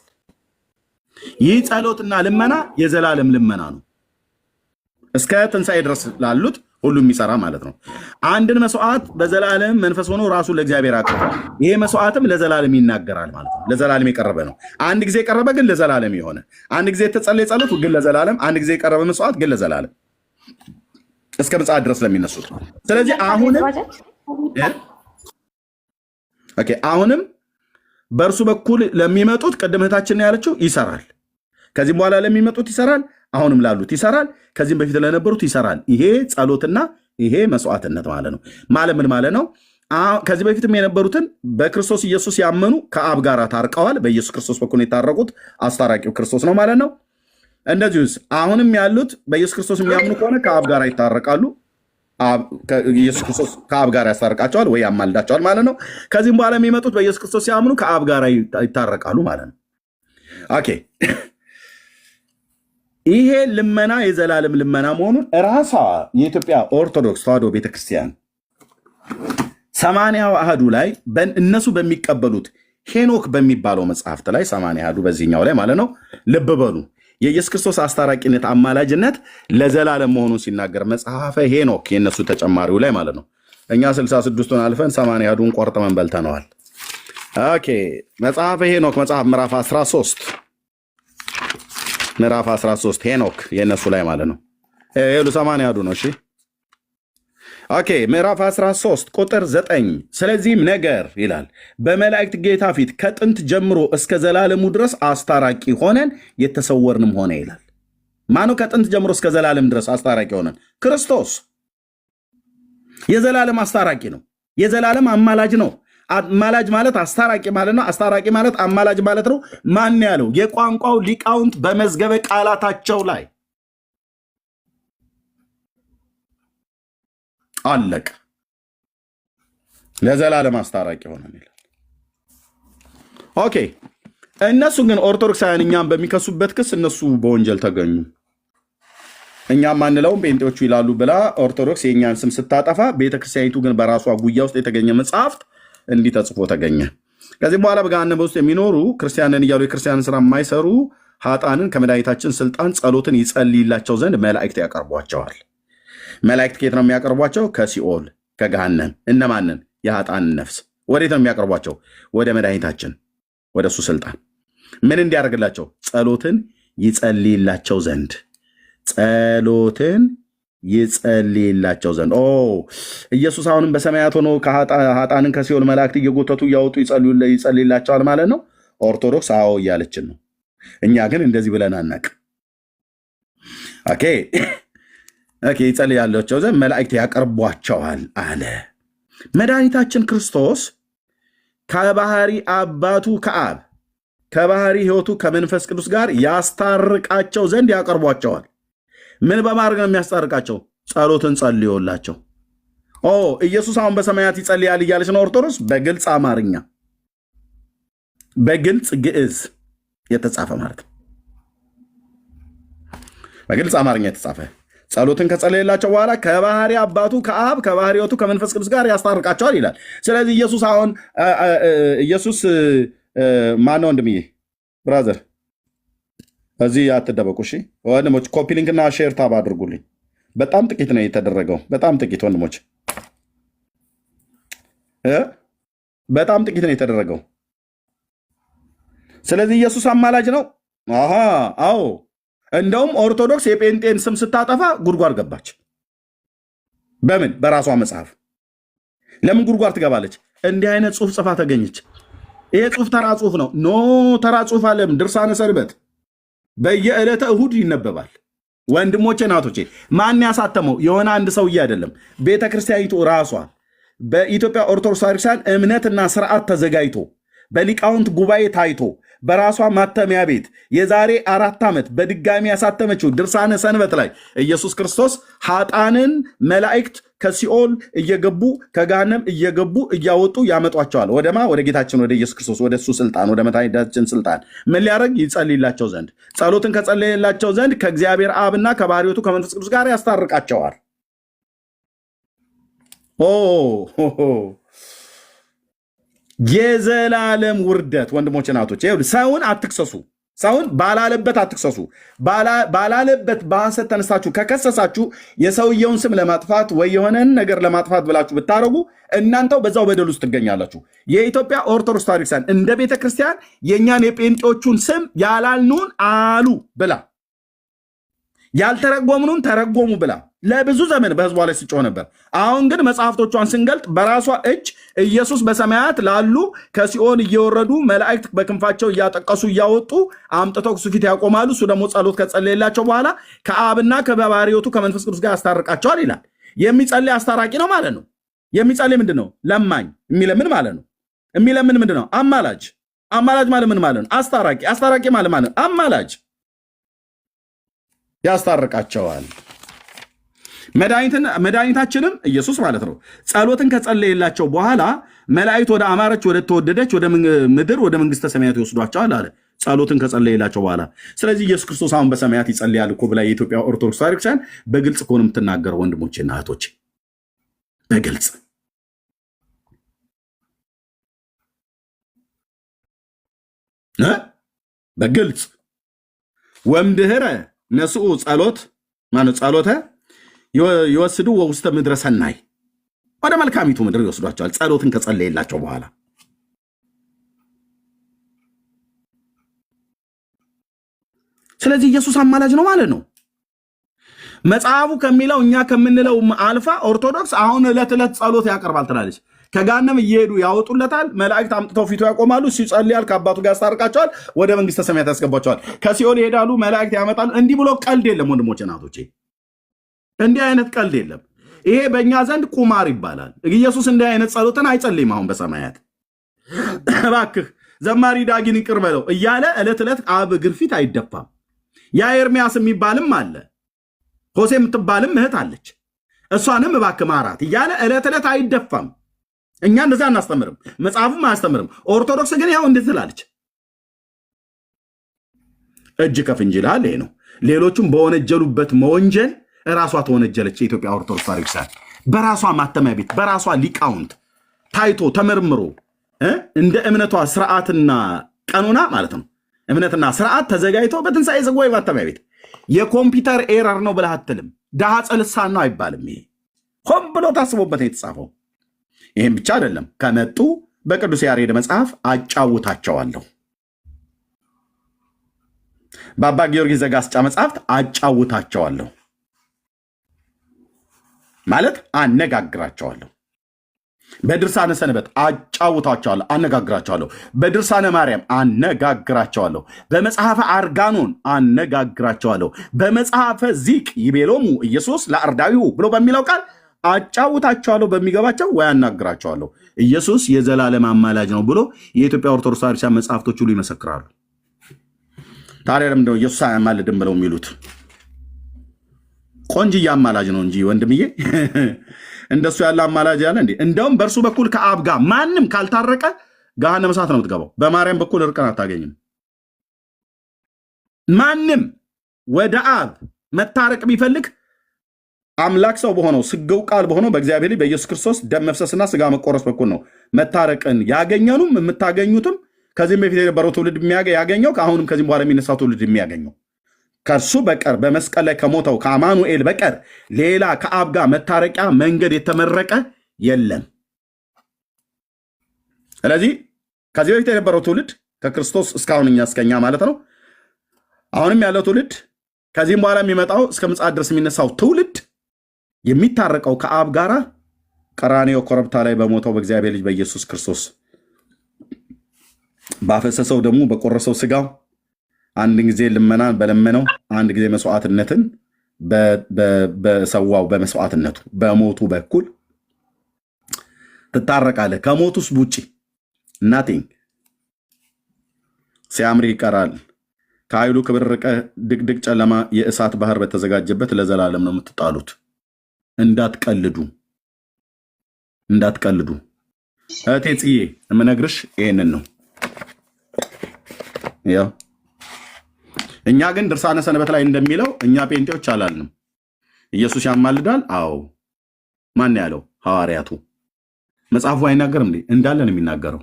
ይህ ጸሎትና ልመና የዘላለም ልመና ነው። እስከ ትንሣኤ ድረስ ላሉት ሁሉ የሚሰራ ማለት ነው። አንድን መስዋዕት በዘላለም መንፈስ ሆኖ ራሱ ለእግዚአብሔር አቅርቧል። ይሄ መስዋዕትም ለዘላለም ይናገራል ማለት ነው። ለዘላለም የቀረበ ነው። አንድ ጊዜ የቀረበ ግን ለዘላለም የሆነ፣ አንድ ጊዜ የተጸለየ ጸሎት ግን ለዘላለም፣ አንድ ጊዜ የቀረበ መስዋዕት ግን ለዘላለም እስከ ምጽአት ድረስ ለሚነሱት። ስለዚህ አሁንም በእርሱ በኩል ለሚመጡት ቅድም እህታችን ያለችው ይሰራል። ከዚህም በኋላ ለሚመጡት ይሰራል። አሁንም ላሉት ይሰራል። ከዚህም በፊት ለነበሩት ይሰራል። ይሄ ጸሎትና ይሄ መስዋዕትነት ማለት ነው። ምን ማለት ነው? ከዚህ በፊትም የነበሩትን በክርስቶስ ኢየሱስ ያመኑ ከአብ ጋር ታርቀዋል። በኢየሱስ ክርስቶስ በኩል የታረቁት አስታራቂው ክርስቶስ ነው ማለት ነው። እንደዚሁስ አሁንም ያሉት በኢየሱስ ክርስቶስ የሚያምኑ ከሆነ ከአብ ጋር ይታረቃሉ። ኢየሱስ ክርስቶስ ከአብ ጋር ያስታርቃቸዋል ወይ ያማልዳቸዋል ማለት ነው። ከዚህም በኋላ የሚመጡት በኢየሱስ ክርስቶስ ሲያምኑ ከአብ ጋር ይታረቃሉ ማለት ነው። ኦኬ ይሄ ልመና የዘላለም ልመና መሆኑን ራሷ የኢትዮጵያ ኦርቶዶክስ ተዋሕዶ ቤተክርስቲያን 80 አሐዱ ላይ እነሱ በሚቀበሉት ሄኖክ በሚባለው መጽሐፍት ላይ 80 አሐዱ በዚህኛው ላይ ማለት ነው። ልብ በሉ የኢየሱስ ክርስቶስ አስታራቂነት አማላጅነት ለዘላለም መሆኑን ሲናገር መጽሐፈ ሄኖክ የእነሱ ተጨማሪው ላይ ማለት ነው። እኛ 66ቱን አልፈን 80 አሐዱን ቆርጥመን በልተነዋል። ኦኬ መጽሐፈ ሄኖክ መጽሐፍ ምዕራፍ 13 ሄኖክ የእነሱ ላይ ማለት ነው። ይሉ 80 አሐዱ ነው። እሺ ኦኬ ምዕራፍ 13 ቁጥር 9 ስለዚህም ነገር ይላል በመላእክት ጌታ ፊት ከጥንት ጀምሮ እስከ ዘላለሙ ድረስ አስታራቂ ሆነን የተሰወርንም ሆነ ይላል። ማነው ከጥንት ጀምሮ እስከ ዘላለም ድረስ አስታራቂ ሆነን? ክርስቶስ የዘላለም አስታራቂ ነው። የዘላለም አማላጅ ነው። አማላጅ ማለት አስታራቂ ማለት ነው። አስታራቂ ማለት አማላጅ ማለት ነው። ማን ያለው? የቋንቋው ሊቃውንት በመዝገበ ቃላታቸው ላይ አለቅ ለዘላለም አስታራቂ ሆነ ይላል። ኦኬ እነሱ ግን ኦርቶዶክሳውያን እኛም በሚከሱበት ክስ እነሱ በወንጀል ተገኙ። እኛም አንለውም ጴንጤዎቹ ይላሉ ብላ ኦርቶዶክስ የእኛን ስም ስታጠፋ፣ ቤተክርስቲያኒቱ ግን በራሷ ጉያ ውስጥ የተገኘ መጽሐፍት እንዲህ ተጽፎ ተገኘ። ከዚህ በኋላ በገሃነመ ውስጥ የሚኖሩ ክርስቲያንን እያሉ የክርስቲያንን ስራ የማይሰሩ ኃጥአንን ከመድኃኒታችን ስልጣን ጸሎትን ይጸልይላቸው ዘንድ መላእክት ያቀርቧቸዋል። መላእክት ከየት ነው የሚያቀርቧቸው? ከሲኦል ከገሃነም። እነማንን? የኃጥአንን ነፍስ። ወዴት ነው የሚያቀርቧቸው? ወደ መድኃኒታችን ወደ እሱ ስልጣን። ምን እንዲያደርግላቸው? ጸሎትን ይጸልይላቸው ዘንድ። ጸሎትን ይጸልይላቸው ዘንድ። ኢየሱስ አሁንም በሰማያት ሆኖ ኃጥአንን ከሲኦል መላእክት እየጎተቱ እያወጡ ይጸልይላቸዋል ማለት ነው። ኦርቶዶክስ አዎ እያለችን ነው። እኛ ግን እንደዚህ ብለን አናቅ። ኦኬ ይጸልያላቸው ዘንድ መላእክት ያቀርቧቸዋል አለ። መድኃኒታችን ክርስቶስ ከባህሪ አባቱ ከአብ ከባህሪ ሕይወቱ ከመንፈስ ቅዱስ ጋር ያስታርቃቸው ዘንድ ያቀርቧቸዋል። ምን በማድረግ ነው የሚያስታርቃቸው? ጸሎትን ጸልዮላቸው። ኢየሱስ አሁን በሰማያት ይጸልያል እያለች ነው ኦርቶዶክስ። በግልጽ አማርኛ በግልጽ ግዕዝ የተጻፈ ማለት ነው። በግልጽ አማርኛ የተጻፈ ጸሎትን ከጸለየላቸው በኋላ ከባህሪ አባቱ ከአብ ከባህሪ ሕይወቱ ከመንፈስ ቅዱስ ጋር ያስታርቃቸዋል ይላል። ስለዚህ ኢየሱስ አሁን ኢየሱስ ማነው? ወንድምዬ ብራዘር እዚህ አትደበቁ እሺ ወንድሞች። ኮፒ ሊንክና ሼር ታብ አድርጉልኝ። በጣም ጥቂት ነው የተደረገው። በጣም ጥቂት ወንድሞች፣ በጣም ጥቂት ነው የተደረገው። ስለዚህ ኢየሱስ አማላጅ ነው። አዎ እንደውም ኦርቶዶክስ የጴንጤን ስም ስታጠፋ ጉድጓድ ገባች። በምን? በራሷ መጽሐፍ። ለምን ጉድጓድ ትገባለች? እንዲህ አይነት ጽሁፍ ጽፋ ተገኘች። ይሄ ጽሁፍ ተራ ጽሁፍ ነው። ኖ ተራ ጽሁፍ አለም ድርሳነ ሰንበት በየዕለተ እሁድ ይነበባል። ወንድሞቼ ናቶቼ፣ ማን ያሳተመው? የሆነ አንድ ሰውዬ አይደለም። ቤተ ክርስቲያኒቱ ራሷ በኢትዮጵያ ኦርቶዶክስ ቤተክርስቲያን እምነትና ስርዓት ተዘጋጅቶ በሊቃውንት ጉባኤ ታይቶ በራሷ ማተሚያ ቤት የዛሬ 4 ዓመት በድጋሚ ያሳተመችው ድርሳነ ሰንበት ላይ ኢየሱስ ክርስቶስ ኃጣንን መላእክት ከሲኦል እየገቡ ከገሃነም እየገቡ እያወጡ ያመጧቸዋል። ወደማ ወደ ጌታችን ወደ ኢየሱስ ክርስቶስ ወደ እሱ ስልጣን ወደ መድኃኒታችን ስልጣን ምን ሊያደርግ? ይጸልይላቸው ዘንድ ጸሎትን ከጸለየላቸው ዘንድ ከእግዚአብሔር አብና ከባሕርዮቱ ከመንፈስ ቅዱስ ጋር ያስታርቃቸዋል። የዘላለም ውርደት ወንድሞች ናቶች፣ ሰውን አትክሰሱ። ሰውን ባላለበት አትክሰሱ። ባላለበት በሐሰት ተነስታችሁ ከከሰሳችሁ የሰውየውን ስም ለማጥፋት ወይ የሆነን ነገር ለማጥፋት ብላችሁ ብታደረጉ እናንተው በዛው በደል ውስጥ ትገኛላችሁ። የኢትዮጵያ ኦርቶዶክስ ተዋሕዶ ቤተክርስቲያን እንደ ቤተ ክርስቲያን የእኛን የጴንጤዎቹን ስም ያላልኑን አሉ ብላ ያልተረጎምኑን ተረጎሙ ብላ ለብዙ ዘመን በህዝቧ ላይ ስጮህ ነበር። አሁን ግን መጽሐፍቶቿን ስንገልጥ በራሷ እጅ ኢየሱስ በሰማያት ላሉ ከሲኦል እየወረዱ መላእክት በክንፋቸው እያጠቀሱ እያወጡ አምጥተው እሱ ፊት ያቆማሉ። እሱ ደግሞ ጸሎት ከጸለየላቸው በኋላ ከአብና ከባሕርዮቱ ከመንፈስ ቅዱስ ጋር ያስታርቃቸዋል ይላል። የሚጸልይ አስታራቂ ነው ማለት ነው። የሚጸልይ ምንድን ነው? ለማኝ። የሚለምን ማለት ነው። የሚለምን ምንድን ነው? አማላጅ። አማላጅ ማለት ምን ማለት ነው? አስታራቂ። አስታራቂ ማለት ነው አማላጅ። ያስታርቃቸዋል። መድኃኒታችንም ኢየሱስ ማለት ነው ጸሎትን ከጸለየላቸው በኋላ መላእክት ወደ አማረች ወደ ተወደደች ወደ ምድር ወደ መንግስተ ሰማያት ይወስዷቸዋል አለ፣ ጸሎትን ከጸለየላቸው በኋላ። ስለዚህ ኢየሱስ ክርስቶስ አሁን በሰማያት ይጸልያል እኮ ብላ የኢትዮጵያ ኦርቶዶክስ ተዋሕዶ ቤተክርስቲያን በግልጽ እኮ ነው የምትናገረው። ወንድሞቼና እህቶቼ በግልጽ በግልጽ ወምድህረ ነስኡ ጸሎት ማለት ጸሎተ ይወስዱ ውስተ ምድረ ሰናይ ወደ መልካሚቱ ምድር ይወስዷቸዋል ጸሎትን ከጸለየላቸው በኋላ። ስለዚህ ኢየሱስ አማላጅ ነው ማለት ነው። መጽሐፉ ከሚለው እኛ ከምንለው አልፋ ኦርቶዶክስ አሁን ዕለት ዕለት ጸሎት ያቀርባል ትላለች። ከገሃነም እየሄዱ ያወጡለታል። መላእክት አምጥተው ፊቱ ያቆማሉ። እሱ ይጸልያል፣ ከአባቱ ጋር ያስታርቃቸዋል፣ ወደ መንግስተ ሰማያት ያስገባቸዋል። ከሲኦል ይሄዳሉ፣ መላእክት ያመጣሉ። እንዲህ ብሎ ቀልድ የለም ወንድሞቼ እናቶቼ፣ እንዲህ አይነት ቀልድ የለም። ይሄ በእኛ ዘንድ ቁማር ይባላል። ኢየሱስ እንዲህ አይነት ጸሎትን አይጸልይም። አሁን በሰማያት እባክህ ዘማሪ ዳጊን ይቅር በለው እያለ ዕለት ዕለት አብ እግር ፊት አይደፋም። ያ ኤርሚያስ የሚባልም አለ፣ ሆሴ የምትባልም እህት አለች፣ እሷንም እባክህ ማራት እያለ ዕለት ዕለት አይደፋም። እኛ እንደዛ አናስተምርም፣ መጽሐፉም አያስተምርም። ኦርቶዶክስ ግን ያው እንዴት ትላለች? እጅ ከፍንጅ ይላል። ይሄ ነው። ሌሎቹም በወነጀሉበት መወንጀል ራሷ ተወነጀለች። የኢትዮጵያ ኦርቶዶክስ ተዋሕዶ ቤተክርስቲያን በራሷ ማተሚያ ቤት በራሷ ሊቃውንት ታይቶ ተመርምሮ እንደ እምነቷ ስርዓትና ቀኖና ማለት ነው እምነትና ስርዓት ተዘጋጅቶ በትንሣኤ ጽጌ ማተሚያ ቤት የኮምፒውተር ኤረር ነው ብለህ አትልም። ዳሃፀ ልሳን ነው አይባልም። ይሄ ሆን ብሎ ታስቦበት ነው የተጻፈው። ይህም ብቻ አይደለም። ከመጡ በቅዱስ ያሬድ መጽሐፍ አጫውታቸዋለሁ፣ በአባ ጊዮርጊስ ዘጋስጫ መጽሐፍት አጫውታቸዋለሁ ማለት አነጋግራቸዋለሁ። በድርሳነ ሰንበት አጫውታቸዋለሁ፣ አነጋግራቸዋለሁ። በድርሳነ ማርያም አነጋግራቸዋለሁ። በመጽሐፈ አርጋኖን አነጋግራቸዋለሁ። በመጽሐፈ ዚቅ ይቤሎሙ ኢየሱስ ለአርዳዊሁ ብሎ በሚለው ቃል አጫውታቸዋለሁ። በሚገባቸው ወይ አናግራቸዋለሁ። ኢየሱስ የዘላለም አማላጅ ነው ብሎ የኢትዮጵያ ኦርቶዶክስ ተዋሕዶ ቤተክርስቲያን መጽሐፍቶች ሁሉ ይመሰክራሉ። ታዲያ ለምንድን ነው ኢየሱስ አያማልድም ብለው የሚሉት? ቆንጅዬ አማላጅ ነው እንጂ ወንድምዬ፣ እንደሱ ያለ አማላጅ ያለ እንዴ? እንደውም በእርሱ በኩል ከአብ ጋር ማንም ካልታረቀ ገሃነመ እሳት ነው የምትገባው። በማርያም በኩል እርቅን አታገኝም። ማንም ወደ አብ መታረቅ ቢፈልግ አምላክ ሰው በሆነው ስጋው ቃል በሆነው በእግዚአብሔር ልጅ በኢየሱስ ክርስቶስ ደም መፍሰስና ስጋ መቆረስ በኩል ነው መታረቅን ያገኘኑም የምታገኙትም ከዚህም በፊት የነበረው ትውልድ ያገኘው አሁንም ከዚህም በኋላ የሚነሳው ትውልድ የሚያገኘው ከእርሱ በቀር በመስቀል ላይ ከሞተው ከአማኑኤል በቀር ሌላ ከአብ ጋር መታረቂያ መንገድ የተመረቀ የለም። ስለዚህ ከዚህ በፊት የነበረው ትውልድ ከክርስቶስ እስካሁን እስከኛ ማለት ነው። አሁንም ያለው ትውልድ ከዚህም በኋላ የሚመጣው እስከ ምጽአት ድረስ የሚነሳው ትውልድ የሚታረቀው ከአብ ጋራ ቀራንዮ ኮረብታ ላይ በሞተው በእግዚአብሔር ልጅ በኢየሱስ ክርስቶስ ባፈሰሰው ደግሞ በቆረሰው ስጋው አንድ ጊዜ ልመናን በለመነው አንድ ጊዜ መስዋዕትነትን በሰዋው በመስዋዕትነቱ በሞቱ በኩል ትታረቃለህ። ከሞቱስ ውጪ ናቲንግ ሲያምር ይቀራል። ከኃይሉ ክብር ርቀህ ድቅድቅ ጨለማ የእሳት ባህር በተዘጋጀበት ለዘላለም ነው የምትጣሉት። እንዳትቀልዱ። እህቴ ጽዬ የምነግርሽ ይሄንን ነው። ያው እኛ ግን ድርሳነ ሰንበት ላይ እንደሚለው እኛ ጴንጤዎች አላልንም። ኢየሱስ ያማልዳል። አዎ ማን ያለው? ሐዋርያቱ። መጽሐፉ አይናገርም እንዴ? እንዳለ ነው የሚናገረው።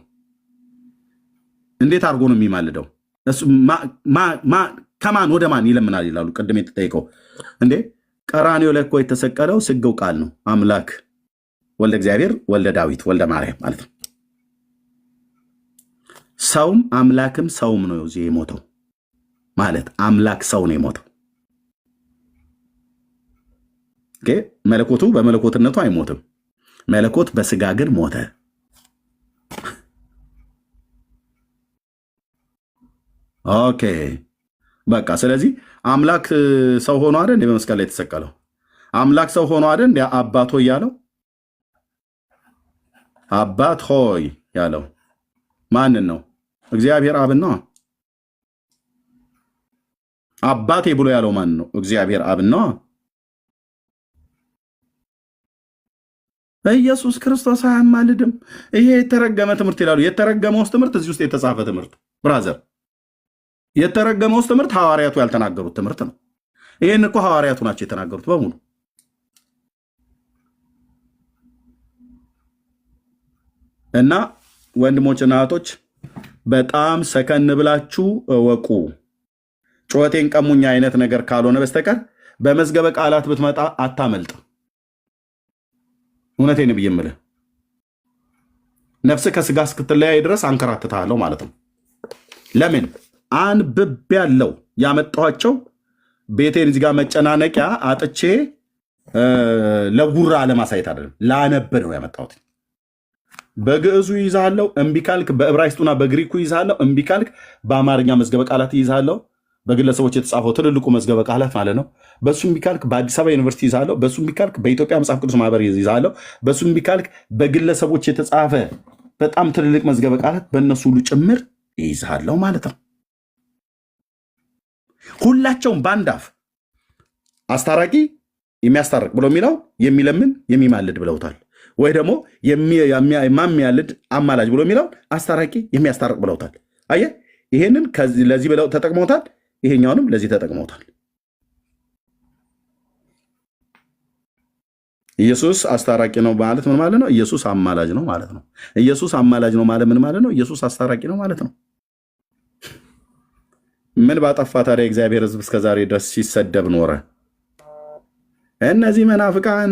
እንዴት አድርጎ ነው የሚማልደው? ከማን ወደ ማን ይለምናል ይላሉ። ቅድም የተጠየቀው እንዴ ቀራንዮ ላይ እኮ የተሰቀለው ስግው ቃል ነው። አምላክ ወልደ እግዚአብሔር ወልደ ዳዊት ወልደ ማርያም ማለት ነው። ሰውም አምላክም ሰውም ነው እዚህ የሞተው ማለት አምላክ ሰው ነው የሞተው። መለኮቱ በመለኮትነቱ አይሞትም። መለኮት በስጋ ግን ሞተ። ኦኬ በቃ ስለዚህ አምላክ ሰው ሆኖ አይደል እንደ በመስቀል ላይ የተሰቀለው? አምላክ ሰው ሆኖ አይደል እንደ አባት ሆይ ያለው? አባት ሆይ ያለው ማንን ነው? እግዚአብሔር አብን ነው። አባቴ ብሎ ያለው ማን ነው? እግዚአብሔር አብን ነው። ኢየሱስ ክርስቶስ አያማልድም። ይሄ የተረገመ ትምህርት ይላሉ። የተረገመው ትምህርት እዚህ ውስጥ የተጻፈ ትምህርት ብራዘር፣ የተረገመው ትምህርት ሐዋርያቱ ያልተናገሩት ትምህርት ነው። ይሄን እኮ ሐዋርያቱ ናቸው የተናገሩት በሙሉ። እና ወንድሞችና እህቶች በጣም ሰከን ብላችሁ እወቁ። ጩኸቴን ቀሙኛ አይነት ነገር ካልሆነ በስተቀር በመዝገበ ቃላት ብትመጣ አታመልጥ። እውነቴን ብዬ የምልህ ነፍስ ከስጋ እስክትለያይ ድረስ አንከራትታለሁ ማለት ነው። ለምን አንብብ ያለው ያመጣኋቸው ቤቴን እዚህ ጋር መጨናነቂያ አጥቼ ለጉራ ለማሳየት አይደለም፣ ላነብ ነው ያመጣሁት። በግዕዙ ይዛለው እምቢ ካልክ፣ በዕብራይስጡና በግሪኩ ይዛለው እምቢ ካልክ፣ በአማርኛ መዝገበ ቃላት ይዛለው፣ በግለሰቦች የተጻፈው ትልልቁ መዝገበ ቃላት ማለት ነው። በሱ እምቢ ካልክ በአዲስ አበባ ዩኒቨርሲቲ ይዛለው፣ በሱ እምቢ ካልክ በኢትዮጵያ መጽሐፍ ቅዱስ ማህበር ይዛለው፣ በሱ እምቢ ካልክ በግለሰቦች የተጻፈ በጣም ትልልቅ መዝገበ ቃላት በእነሱ ሁሉ ጭምር ይዛለው ማለት ነው። ሁላቸውም በአንድ አፍ አስታራቂ የሚያስታርቅ ብሎ የሚለው የሚለምን የሚማልድ ብለውታል። ወይ ደግሞ የሚያልድ አማላጅ ብሎ የሚለው አስታራቂ የሚያስታርቅ ብለውታል። አየህ፣ ይሄንን ለዚህ ብለው ተጠቅመውታል፣ ይሄኛውንም ለዚህ ተጠቅመውታል። ኢየሱስ አስታራቂ ነው ማለት ምን ማለት ነው? ኢየሱስ አማላጅ ነው ማለት ነው። ኢየሱስ አማላጅ ነው ማለት ምን ማለት ነው? ኢየሱስ አስታራቂ ነው ማለት ነው። ምን ባጠፋ ታዲያ እግዚአብሔር ሕዝብ እስከዛሬ ድረስ ሲሰደብ ኖረ? እነዚህ መናፍቃን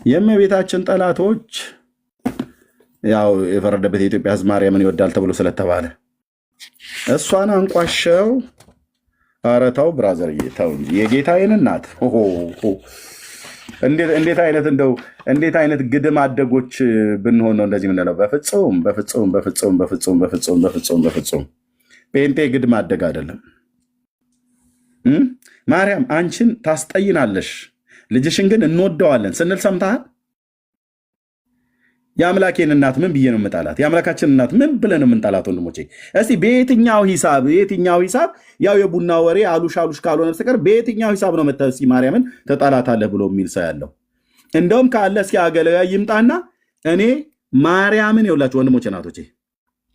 የእመቤታችን ጠላቶች፣ ያው የፈረደበት የኢትዮጵያ ሕዝብ ማርያምን ይወዳል ተብሎ ስለተባለ እሷን አንቋሸው። ኧረ ተው ብራዘር፣ ተው እንጂ የጌታዬን እናት እንዴት አይነት ግድም አደጎች ብንሆን ነው እንደዚህ የምንለው? በፍጹም በፍጹም በፍጹም በፍጹም በፍጹም በፍጹም በፍጹም። ጴንጤ ግድም አደግ አይደለም። ማርያም አንቺን ታስጠይናለሽ፣ ልጅሽን ግን እንወደዋለን ስንል ሰምተሃል? የአምላኬን እናት ምን ብዬ ነው የምጣላት? የአምላካችን እናት ምን ብለን ነው የምንጣላት? ወንድሞቼ እስቲ በየትኛው ሂሳብ ያው የቡና ወሬ አሉሽ ካልሆነ በስተቀር በየትኛው ሂሳብ ነው መተህ እስኪ ማርያምን ተጣላታለህ ብሎ የሚል ሰው ያለው? እንደውም ካለ እስኪ አገልጋይ ይምጣና እኔ ማርያምን የውላችሁ ወንድሞቼ እናቶቼ፣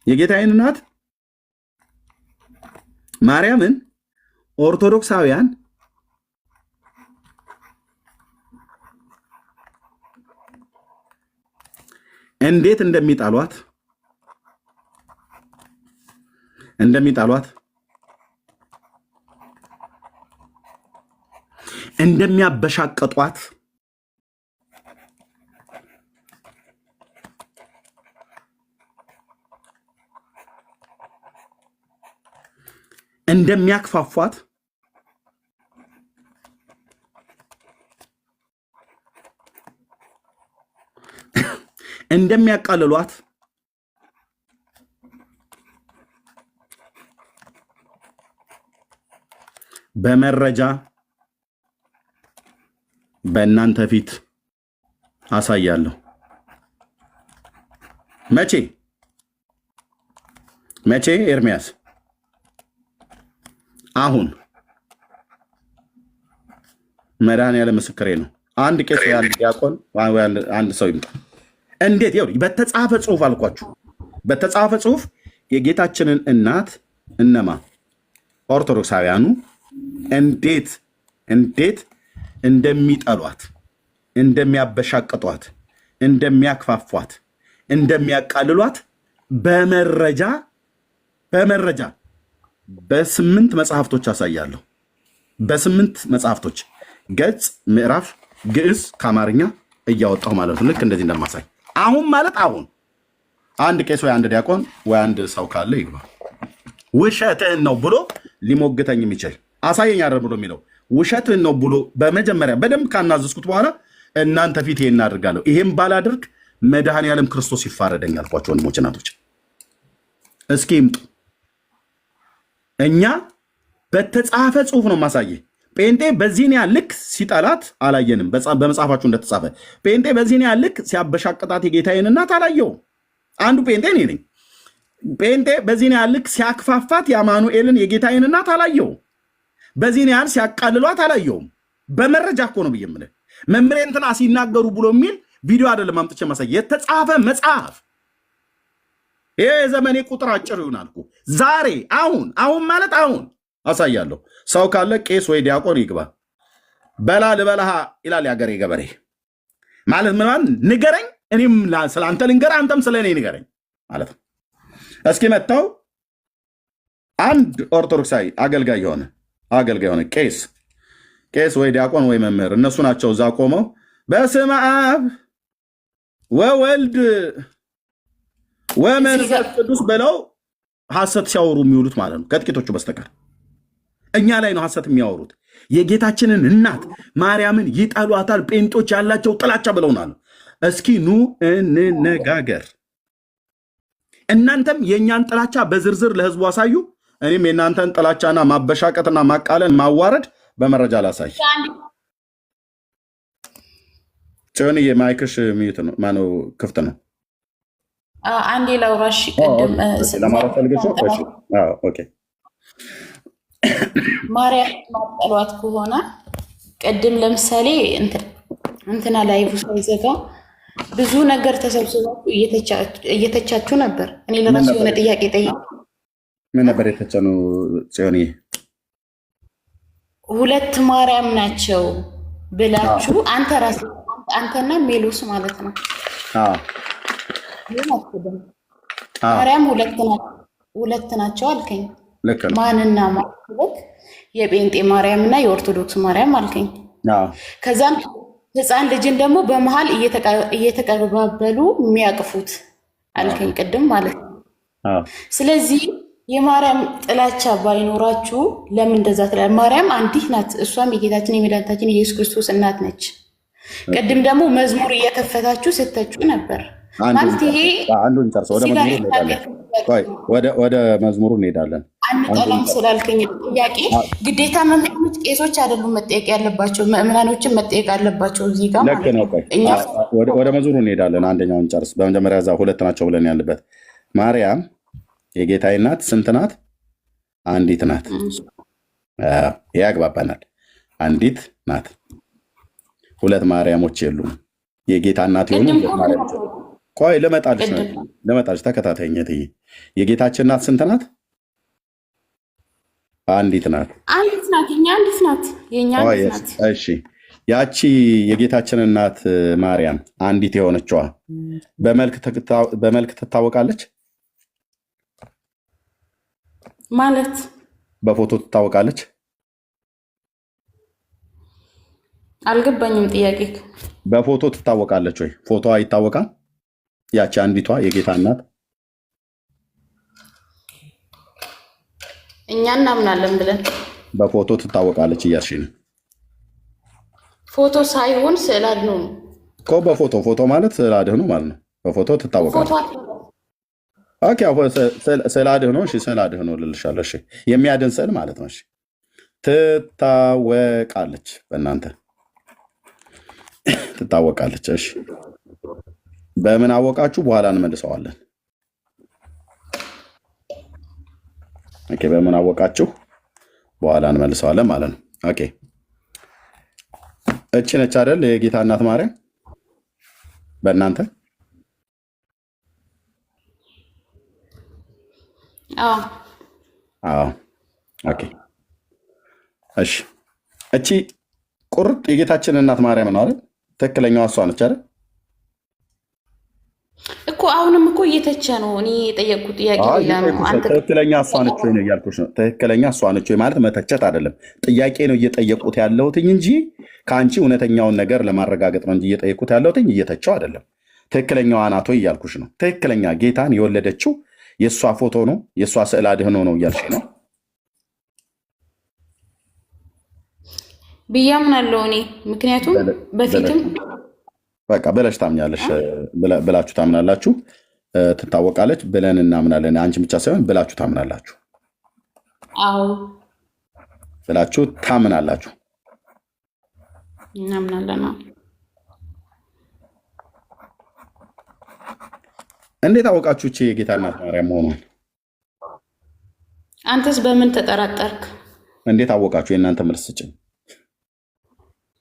የጌታዬን እናት ማርያምን ኦርቶዶክሳውያን እንዴት እንደሚጣሏት እንደሚያበሻቀጧት እንደሚያክፋፏት እንደሚያቃልሏት በመረጃ በእናንተ ፊት አሳያለሁ። መቼ ኤርሚያስ? አሁን መድኃኒዓለም ምስክሬ ነው። አንድ ቄስ ወይ አንድ ዲያቆን ወይ አንድ ሰው ይምጣ። እንዴት ይኸው በተጻፈ ጽሁፍ አልኳችሁ። በተጻፈ ጽሁፍ የጌታችንን እናት እነማ ኦርቶዶክሳውያኑ እንዴት እንደሚጠሏት፣ እንደሚያበሻቅጧት፣ እንደሚያክፋፏት፣ እንደሚያቃልሏት በመረጃ በ8 መጽሐፍቶች አሳያለሁ። በ8 መጽሐፍቶች ገጽ፣ ምዕራፍ፣ ግዕዝ ከአማርኛ እያወጣሁ ማለት ነው። ልክ እንደዚህ እንደማሳይ አሁን ማለት አሁን አንድ ቄስ ወይ አንድ ዲያቆን ወይ አንድ ሰው ካለ ይግባ። ውሸትህን ነው ብሎ ሊሞግተኝ የሚችል አሳየኝ አይደል ብሎ የሚለው ውሸትህን ነው ብሎ በመጀመሪያ በደንብ ካናዘዝኩት በኋላ እናንተ ፊት ይሄን አድርጋለሁ። ይሄን ባላደርግ መድኃኔዓለም ክርስቶስ ይፋረደኝ አልኳቸው። ወንድሞች እናቶች፣ እስኪ ይምጡ። እኛ በተጻፈ ጽሁፍ ነው ማሳየ። ጴንጤ በዚህን ያህል ልክ ሲጠላት አላየንም። በመጽሐፋችሁ እንደተጻፈ ጴንጤ በዚህን ያህል ልክ ሲያበሻቅጣት የጌታዬን እናት አላየውም። አንዱ ጴንጤ እኔ ነኝ። ጴንጤ በዚህን ያህል ልክ ሲያክፋፋት የአማኑኤልን የጌታዬን እናት አላየውም። በዚህን ያህል ሲያቃልሏት አላየውም። በመረጃ እኮ ነው ብዬ የምልህ። መምሬ እንትና ሲናገሩ ብሎ የሚል ቪዲዮ አይደለም አምጥቼ ማሳየ፣ የተጻፈ መጽሐፍ። ይሄ የዘመኔ ቁጥር አጭር ይሆናል እኮ ዛሬ አሁን ማለት አሁን አሳያለሁ። ሰው ካለ ቄስ ወይ ዲያቆን ይግባ። በላ ልበላሃ ይላል ያገሬ ገበሬ። ማለት ምን ማለት ንገረኝ፣ እኔም ስለ አንተ ልንገር፣ አንተም ስለ እኔ ንገረኝ ማለት ነው። እስኪ መጥተው አንድ ኦርቶዶክሳዊ አገልጋይ የሆነ ቄስ ወይ ዲያቆን ወይ መምህር፣ እነሱ ናቸው እዛ ቆመው በስመ አብ ወወልድ ወመንፈስ ቅዱስ ብለው ሐሰት ሲያወሩ የሚውሉት ማለት ነው፣ ከጥቂቶቹ በስተቀር። እኛ ላይ ነው ሐሰት የሚያወሩት። የጌታችንን እናት ማርያምን ይጠሏታል ጴንጦች፣ ያላቸው ጥላቻ ብለውናል። እስኪ ኑ እንነጋገር። እናንተም የእኛን ጥላቻ በዝርዝር ለህዝቡ አሳዩ። እኔም የእናንተን ጥላቻና ማበሻቀጥና ማቃለን ማዋረድ በመረጃ ላሳይ። ጽዮን የማይክሽ ሚዩት ነው፣ ማነው ክፍት ነው? አንዴ ላውራሽ። ቅድም ለማለት ፈልገሽ ነው? ኦኬ። ማርያም ማጠሏት ከሆነ ቅድም ለምሳሌ እንትና ላይቭ ሳይዘጋ ብዙ ነገር ተሰብስባችሁ እየተቻችሁ ነበር። እኔ ለራሱ የሆነ ጥያቄ ጠይቄ ምን ነበር የተቻነው? ጽዮን ሁለት ማርያም ናቸው ብላችሁ አንተ ራስህ አንተና ሜሎስ ማለት ነው ማርያም ሁለት ናቸው አልከኝ። ማንና ማለት የጴንጤ ማርያም እና የኦርቶዶክስ ማርያም አልከኝ። ከዛም ህፃን ልጅን ደግሞ በመሃል እየተቀባበሉ የሚያቅፉት አልከኝ ቅድም ማለት ነው። ስለዚህ የማርያም ጥላቻ ባይኖራችሁ ለምን እንደዛ ትላለህ? ማርያም አንዲት ናት፣ እሷም የጌታችን የመድኃኒታችን የኢየሱስ ክርስቶስ እናት ነች። ቅድም ደግሞ መዝሙር እየከፈታችሁ ስተቹ ነበር ማለት ይሄ አንዱን ጨርሰው ወደ መዝሙሩ እንሄዳለን። አንጠላም ስላልከኝ ጥያቄ ግዴታ መምህራኖች ቄሶች አይደሉም መጠየቅ ያለባቸው፣ ምዕመናኖችን መጠየቅ አለባቸው። እዚህ ጋር ወደ መዝሙሩ እንሄዳለን። አንደኛውን ጨርስ። በመጀመሪያ እዛ ሁለት ናቸው ብለን ያለበት ማርያም የጌታዬ እናት ስንት ናት? አንዲት ናት። ያግባባናል። አንዲት ናት። ሁለት ማርያሞች የሉም። የጌታ እናት የሆኑ ሁለት ማርያሞች። ቆይ ልመጣልሽ፣ ተከታተይኝ። የጌታችን እናት ስንት ናት? አንዲት ናት። የኛ አንዲት ናት። እሺ፣ ያቺ የጌታችን እናት ማርያም አንዲት የሆነችዋ በመልክ ትታወቃለች ማለት በፎቶ ትታወቃለች? አልገባኝም ጥያቄ። በፎቶ ትታወቃለች ወይ? ፎቶዋ ይታወቃል? ያቺ አንዲቷ የጌታ እናት እኛ እናምናለን ብለን በፎቶ ትታወቃለች እያልሽ ነው? ፎቶ ሳይሆን ስዕል አድኖ ነው እኮ። ፎቶ ማለት ስዕል አድኖ ማለት ነው። በፎቶ ትታወቃለች። ኦኬ፣ ስዕል አድኖ። እሺ፣ ስዕል አድኖ ልልሻለሁ። እሺ፣ የሚያድን ስዕል ማለት ነው። እሺ፣ ትታወቃለች። በእናንተ ትታወቃለች። እሺ በምን አወቃችሁ? በኋላ እንመልሰዋለን። ኦኬ በምን አወቃችሁ? በኋላ እንመልሰዋለን ማለት ነው። ኦኬ እቺ ነች አይደል የጌታ እናት ማርያም በእናንተ? አዎ። ኦኬ እሺ እቺ ቁርጥ የጌታችን እናት ማርያም ነው አይደል? ትክክለኛዋ እሷ ነች አይደል? እኮ አሁንም እኮ እየተቸ ነው። እኔ የጠየቅኩት ጥያቄ ትክክለኛ እሷ ነች ወይ ነው እያልኩሽ ነው። ትክክለኛ እሷ ነች ወይ ማለት መተቸት አይደለም፣ ጥያቄ ነው እየጠየቁት ያለሁትኝ እንጂ ከአንቺ እውነተኛውን ነገር ለማረጋገጥ ነው እንጂ እየጠየቁት ያለሁትኝ እየተቸው አይደለም። ትክክለኛዋ ናት ወይ እያልኩሽ ነው። ትክክለኛ ጌታን የወለደችው የእሷ ፎቶ ነው የእሷ ስዕል አድህኖ ነው እያልሽ ነው ብያምናለሁ እኔ። ምክንያቱም በፊትም በቃ ብለሽ ታምኛለሽ ብላችሁ ታምናላችሁ። ትታወቃለች ብለን እናምናለን። አንቺ ብቻ ሳይሆን ብላችሁ ታምናላችሁ። አዎ ብላችሁ ታምናላችሁ። እናምናለን። እንዴት አወቃችሁ እቺ የጌታ እናት ማርያም መሆኗን? አንተስ በምን ተጠራጠርክ? እንዴት አወቃችሁ? የእናንተ መልስ ስጭኝ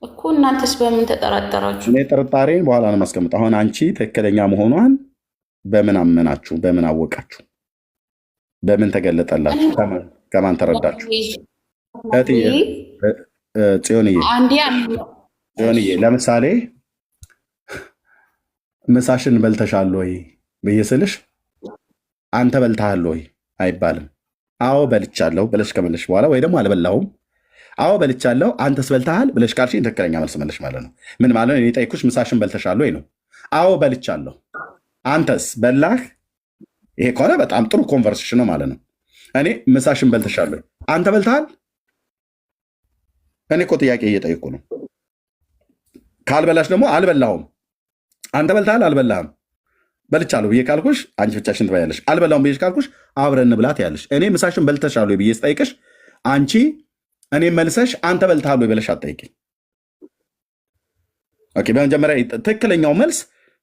እኮ። እናንተስ በምን ተጠራጠራችሁ? እኔ ጥርጣሬን በኋላ ነው የማስቀምጠው። አሁን አንቺ ትክክለኛ መሆኗን በምን አመናችሁ? በምን አወቃችሁ? በምን ተገለጠላችሁ? ከማን ተረዳችሁ? ጽዮንዬ ለምሳሌ ምሳሽን በልተሻል ወይ ብዬ ስልሽ አንተ በልተሃል ወይ አይባልም። አዎ በልቻለሁ ብለሽ ከመለሽ በኋላ ወይ ደግሞ አልበላሁም አዎ በልቻለሁ አንተስ በልተሃል ብለሽ ካልሽኝ ትክክለኛ መልስ መለሽ ማለት ነው። ምን ማለት ነው? እኔ ጠይኩሽ ምሳሽን በልተሻል ወይ ነው። አዎ በልቻለሁ አንተስ በላህ? ይሄ ከሆነ በጣም ጥሩ ኮንቨርሴሽን ነው ማለት ነው። እኔ ምሳሽን በልተሻል ወይ አንተ በልተሃል? እኔ እኮ ጥያቄ እየጠየኩ ነው። ካልበላሽ ደግሞ አልበላሁም አንተ በልተሃል አልበላህም? በልቻለሁ ብዬ ካልኩሽ አንቺ ብቻሽን ትበያለሽ። አልበላሁም ብዬሽ ካልኩሽ አብረን እንብላት ያለሽ። እኔ ምሳሽን በልተሻል ወይ ብዬ ስጠይቅሽ አንቺ እኔ መልሰሽ አንተ በልተሃል ወይ ብለሽ አትጠይቂኝ። ኦኬ በመጀመሪያ ትክክለኛው መልስ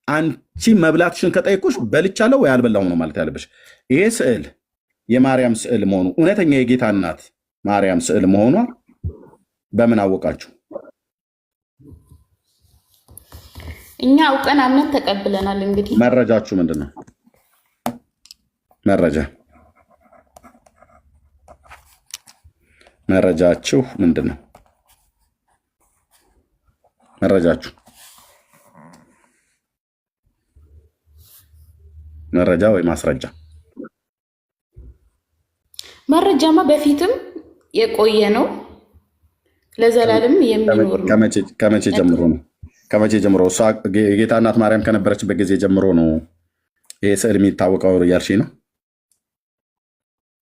አንቺ መብላትሽን ከጠይቁሽ በልቻለሁ ወይ አልበላሁም ነው ማለት ያለብሽ። ይሄ ስዕል የማርያም ስዕል መሆኑ እውነተኛ የጌታ እናት ማርያም ስዕል መሆኗ በምን አወቃችሁ? እኛ አውቀን አምነን ተቀብለናል። እንግዲህ መረጃችሁ ምንድን ነው? መረጃችሁ ምንድን ነው? መረጃ ወይ ማስረጃ? መረጃማ በፊትም የቆየ ነው፣ ለዘላለም የሚኖር ነው። ከመቼ ጀምሮ ነው? ከመቼ ጀምሮ? እሷ የጌታ እናት ማርያም ከነበረችበት ጊዜ ጀምሮ ነው ይሄ ስዕል የሚታወቀው እያልሽኝ ነው?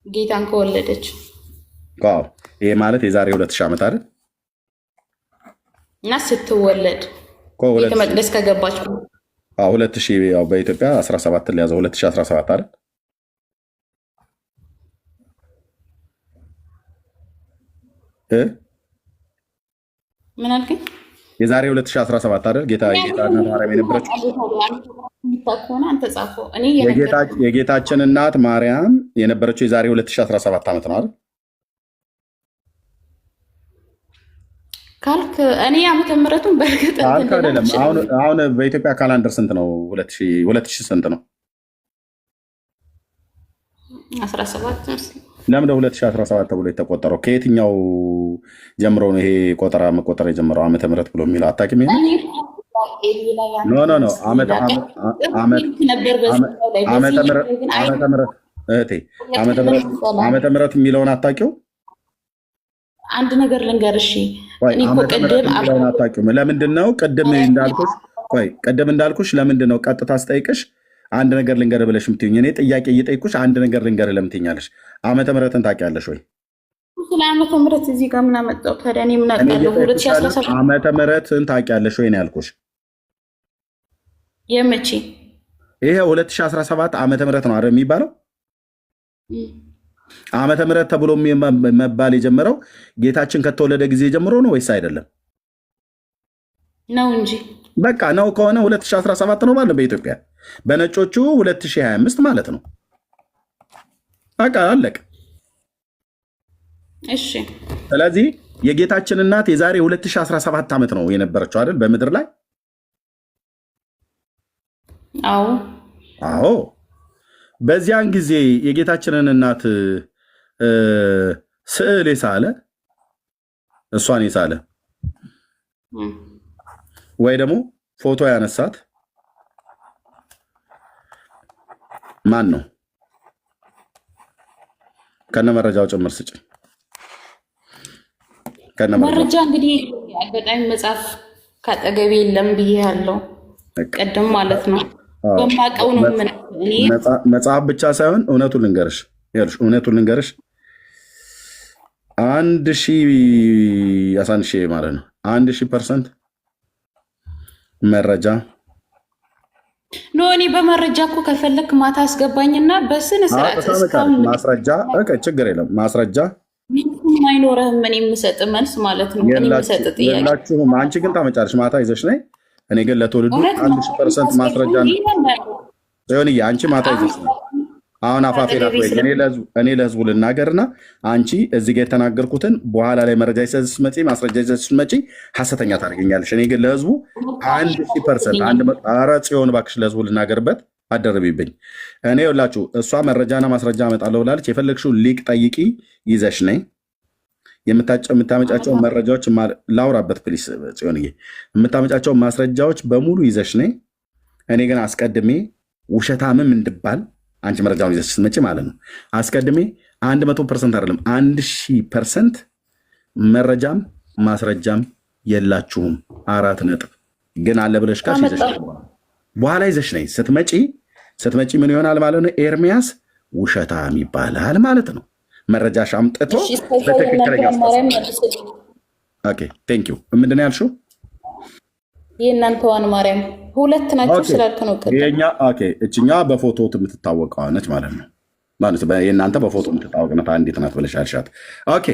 ጌታን ከወለደች ይሄ ማለት የዛሬ 2000 ዓመት አይደል? እና ስትወለድ ቤተ መቅደስ ከገባች 2000 ያው በኢትዮጵያ 17 ሊያዘው 2017 አይደል? ምን አልከኝ? የዛሬ 2017 አይደል? ጌታ እናት ማርያም የነበረችው የጌታችን እናት ማርያም የነበረችው የዛሬ 2017 ዓመት ነው አይደል? ካልክ እኔ ዓመተ ምሕረቱን በእርግጥ አይደለም። አሁን በኢትዮጵያ ካላንደር ስንት ነው? 2000 ስንት ነው? 17 ለምን 2017 ተብሎ የተቆጠረው? ከየትኛው ጀምሮ ነው ይሄ ቆጠራ መቆጠር የጀመረው? ዓመተ ምሕረት ብሎ የሚለው አታውቂም? ኖ ዓመተ ምሕረት የሚለውን አታውቂው? አንድ ነገር ልንገርሽ፣ አታውቂውም? ለምንድን ነው ቅድም እንዳልኩሽ ለምንድን ነው ቀጥታ ስጠይቅሽ አንድ ነገር ልንገር ብለሽ የምትይኝ? እኔ ጥያቄ እየጠይኩሽ አንድ ነገር ልንገር ለምን ትይኛለሽ? ዓመተ ምሕረትን ታውቂያለሽ ወይ? ስለ ዓመተ ምሕረት እዚህ ጋር ምን አመጣው ታዲያ? እኔ ምን አውቃለሁ? 2017 ዓመተ ምሕረትን ታውቂያለሽ ወይ ነው ያልኩሽ። የመቼ? ይሄ 2017 ዓመተ ምሕረት ነው አይደል የሚባለው? ዓመተ ምሕረት ተብሎ መባል የጀመረው ጌታችን ከተወለደ ጊዜ ጀምሮ ነው ወይስ አይደለም? ነው እንጂ በቃ ነው ከሆነ 2017 ነው ማለት በኢትዮጵያ፣ በነጮቹ 2025 ማለት ነው። በቃ አለቀ። እሺ ስለዚህ የጌታችን እናት የዛሬ 2017 ዓመት ነው የነበረችው አይደል በምድር ላይ? አዎ። በዚያን ጊዜ የጌታችንን እናት ስዕል የሳለ እሷን የሳለ ወይ ደግሞ ፎቶ ያነሳት ማን ነው? ከነ መረጃው ጭምር ስጭ። መረጃ እንግዲህ አጋጣሚ መጽሐፍ ካጠገቤ የለም ብዬ ያለው ቀደም ማለት ነው። በማውቀው ነው። መጽሐፍ ብቻ ሳይሆን እውነቱን ልንገርሽ 1000 ማለት ነው 1000% መረጃ ኖ እኔ በመረጃ እኮ ከፈለክ ማታ አስገባኝና በስነ ስርዓት ማስረጃ ችግር የለም። ማስረጃ አይኖርህም። እኔ የምሰጥ መልስ ማለት ነው። እኔ የምሰጥ ጥያቄ የላችሁም። አንቺ ግን ታመጫለሽ ማታ ይዘሽ ነይ። እኔ ግን ለትውልዱ 1000% ማስረጃ ነው። አንቺ ማታ ይዘሽ ነይ። አሁን አፋፌ ናት ወይ? እኔ ለህዝቡ ልናገርና አንቺ እዚህ ጋር የተናገርኩትን በኋላ ላይ መረጃ ይዘሽ ስትመጪ ማስረጃ ይዘሽ ስትመጪ ሐሰተኛ ታደርገኛለሽ። እኔ ግን ለህዝቡ 1000% ኧረ ጽዮን እባክሽ ለህዝቡ ልናገርበት አደረብብኝ። እኔ ሁላችሁ እሷ መረጃና ማስረጃ አመጣለሁ ብላለች። የፈለግሽው ሊቅ ጠይቂ ይዘሽ ነይ። የምታመጫቸውን መረጃዎች ላውራበት ፕሊስ ጽዮንዬ። የምታመጫቸውን ማስረጃዎች በሙሉ ይዘሽ ነይ። እኔ ግን አስቀድሜ ውሸታምም እንድባል አንቺ መረጃውን ይዘሽ ስትመጪ ማለት ነው አስቀድሜ 100% አይደለም 1000% መረጃም ማስረጃም የላችሁም። 4 ነጥብ ግን አለ ብለሽ ካሽ ይዘሽ በኋላ ይዘሽ ነይ። ስትመጪ ምን ይሆናል ማለት ነው? ኤርሚያስ ውሸታም ይባላል ማለት ነው። መረጃሽ አምጥቶ በትክክለኛ ቴንክ ዩ። ምንድን ነው ያልሽው? የእናንተዋን ማርያም 2 ናቸው ስላልክ ነው። እችኛ በፎቶ የምትታወቀዋ ነች ማለት ነው። የእናንተ በፎቶ የምትታወቅ ናት። አንዲት ናት ብለሽ አልሻት። ኦኬ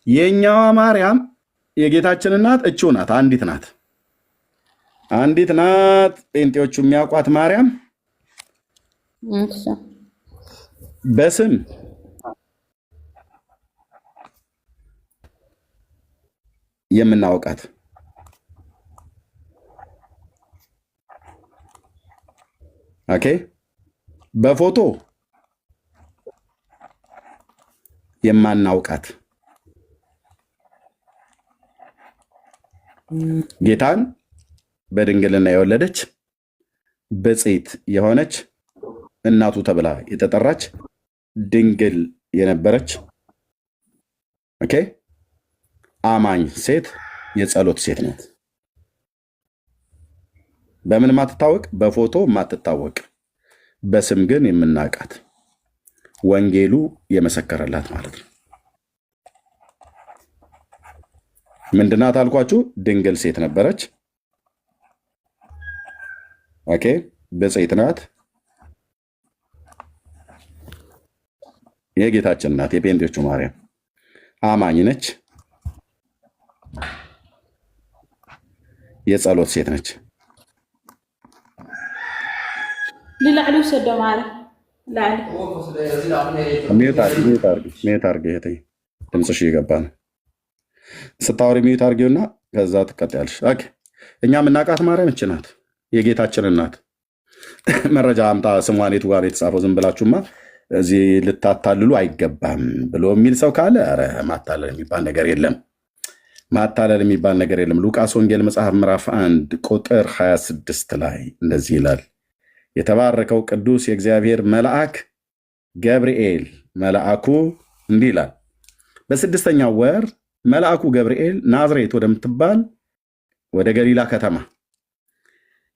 የእኛዋ ማርያም የጌታችን እናት እችው ናት። አንዲት ናት። ጴንጤዎቹ የሚያውቋት ማርያም በስም የምናውቃት ኦኬ፣ በፎቶ የማናውቃት ጌታን በድንግልና የወለደች ብፅዕት የሆነች እናቱ ተብላ የተጠራች ድንግል የነበረች ኦኬ አማኝ ሴት የጸሎት ሴት ናት። በምን ማትታወቅ? በፎቶ ማትታወቅ፣ በስም ግን የምናውቃት ወንጌሉ የመሰከረላት ማለት ነው። ምንድናት አልኳችሁ? ድንግል ሴት ነበረች። ኦኬ ብፅዕት ናት። የጌታችን እናት የጴንጤዎቹ ማርያም አማኝ ነች። የጸሎት ሴት ነች። ልላዕሉ ሰዶ ማለት ሚዩት አርጊ እህቴ፣ ድምፅሽ እየገባ ነው። ስታወሪ ሚዩት አርጊውና ከዛ ትቀጥያለሽ። እኛ የምናውቃት ማርያም እች ናት፣ የጌታችን እናት። መረጃ አምጣ፣ ስሟን የቱ ጋር የተጻፈው? ዝም ብላችሁማ እዚህ ልታታልሉ አይገባም ብሎ የሚል ሰው ካለ ኧረ ማታለል የሚባል ነገር የለም። ሉቃስ ወንጌል መጽሐፍ ምዕራፍ 1 ቁጥር 26 ላይ እንደዚህ ይላል። የተባረከው ቅዱስ የእግዚአብሔር መልአክ ገብርኤል መልአኩ እንዲህ ይላል፣ በ6ኛው ወር መልአኩ ገብርኤል ናዝሬት ወደምትባል ወደ ገሊላ ከተማ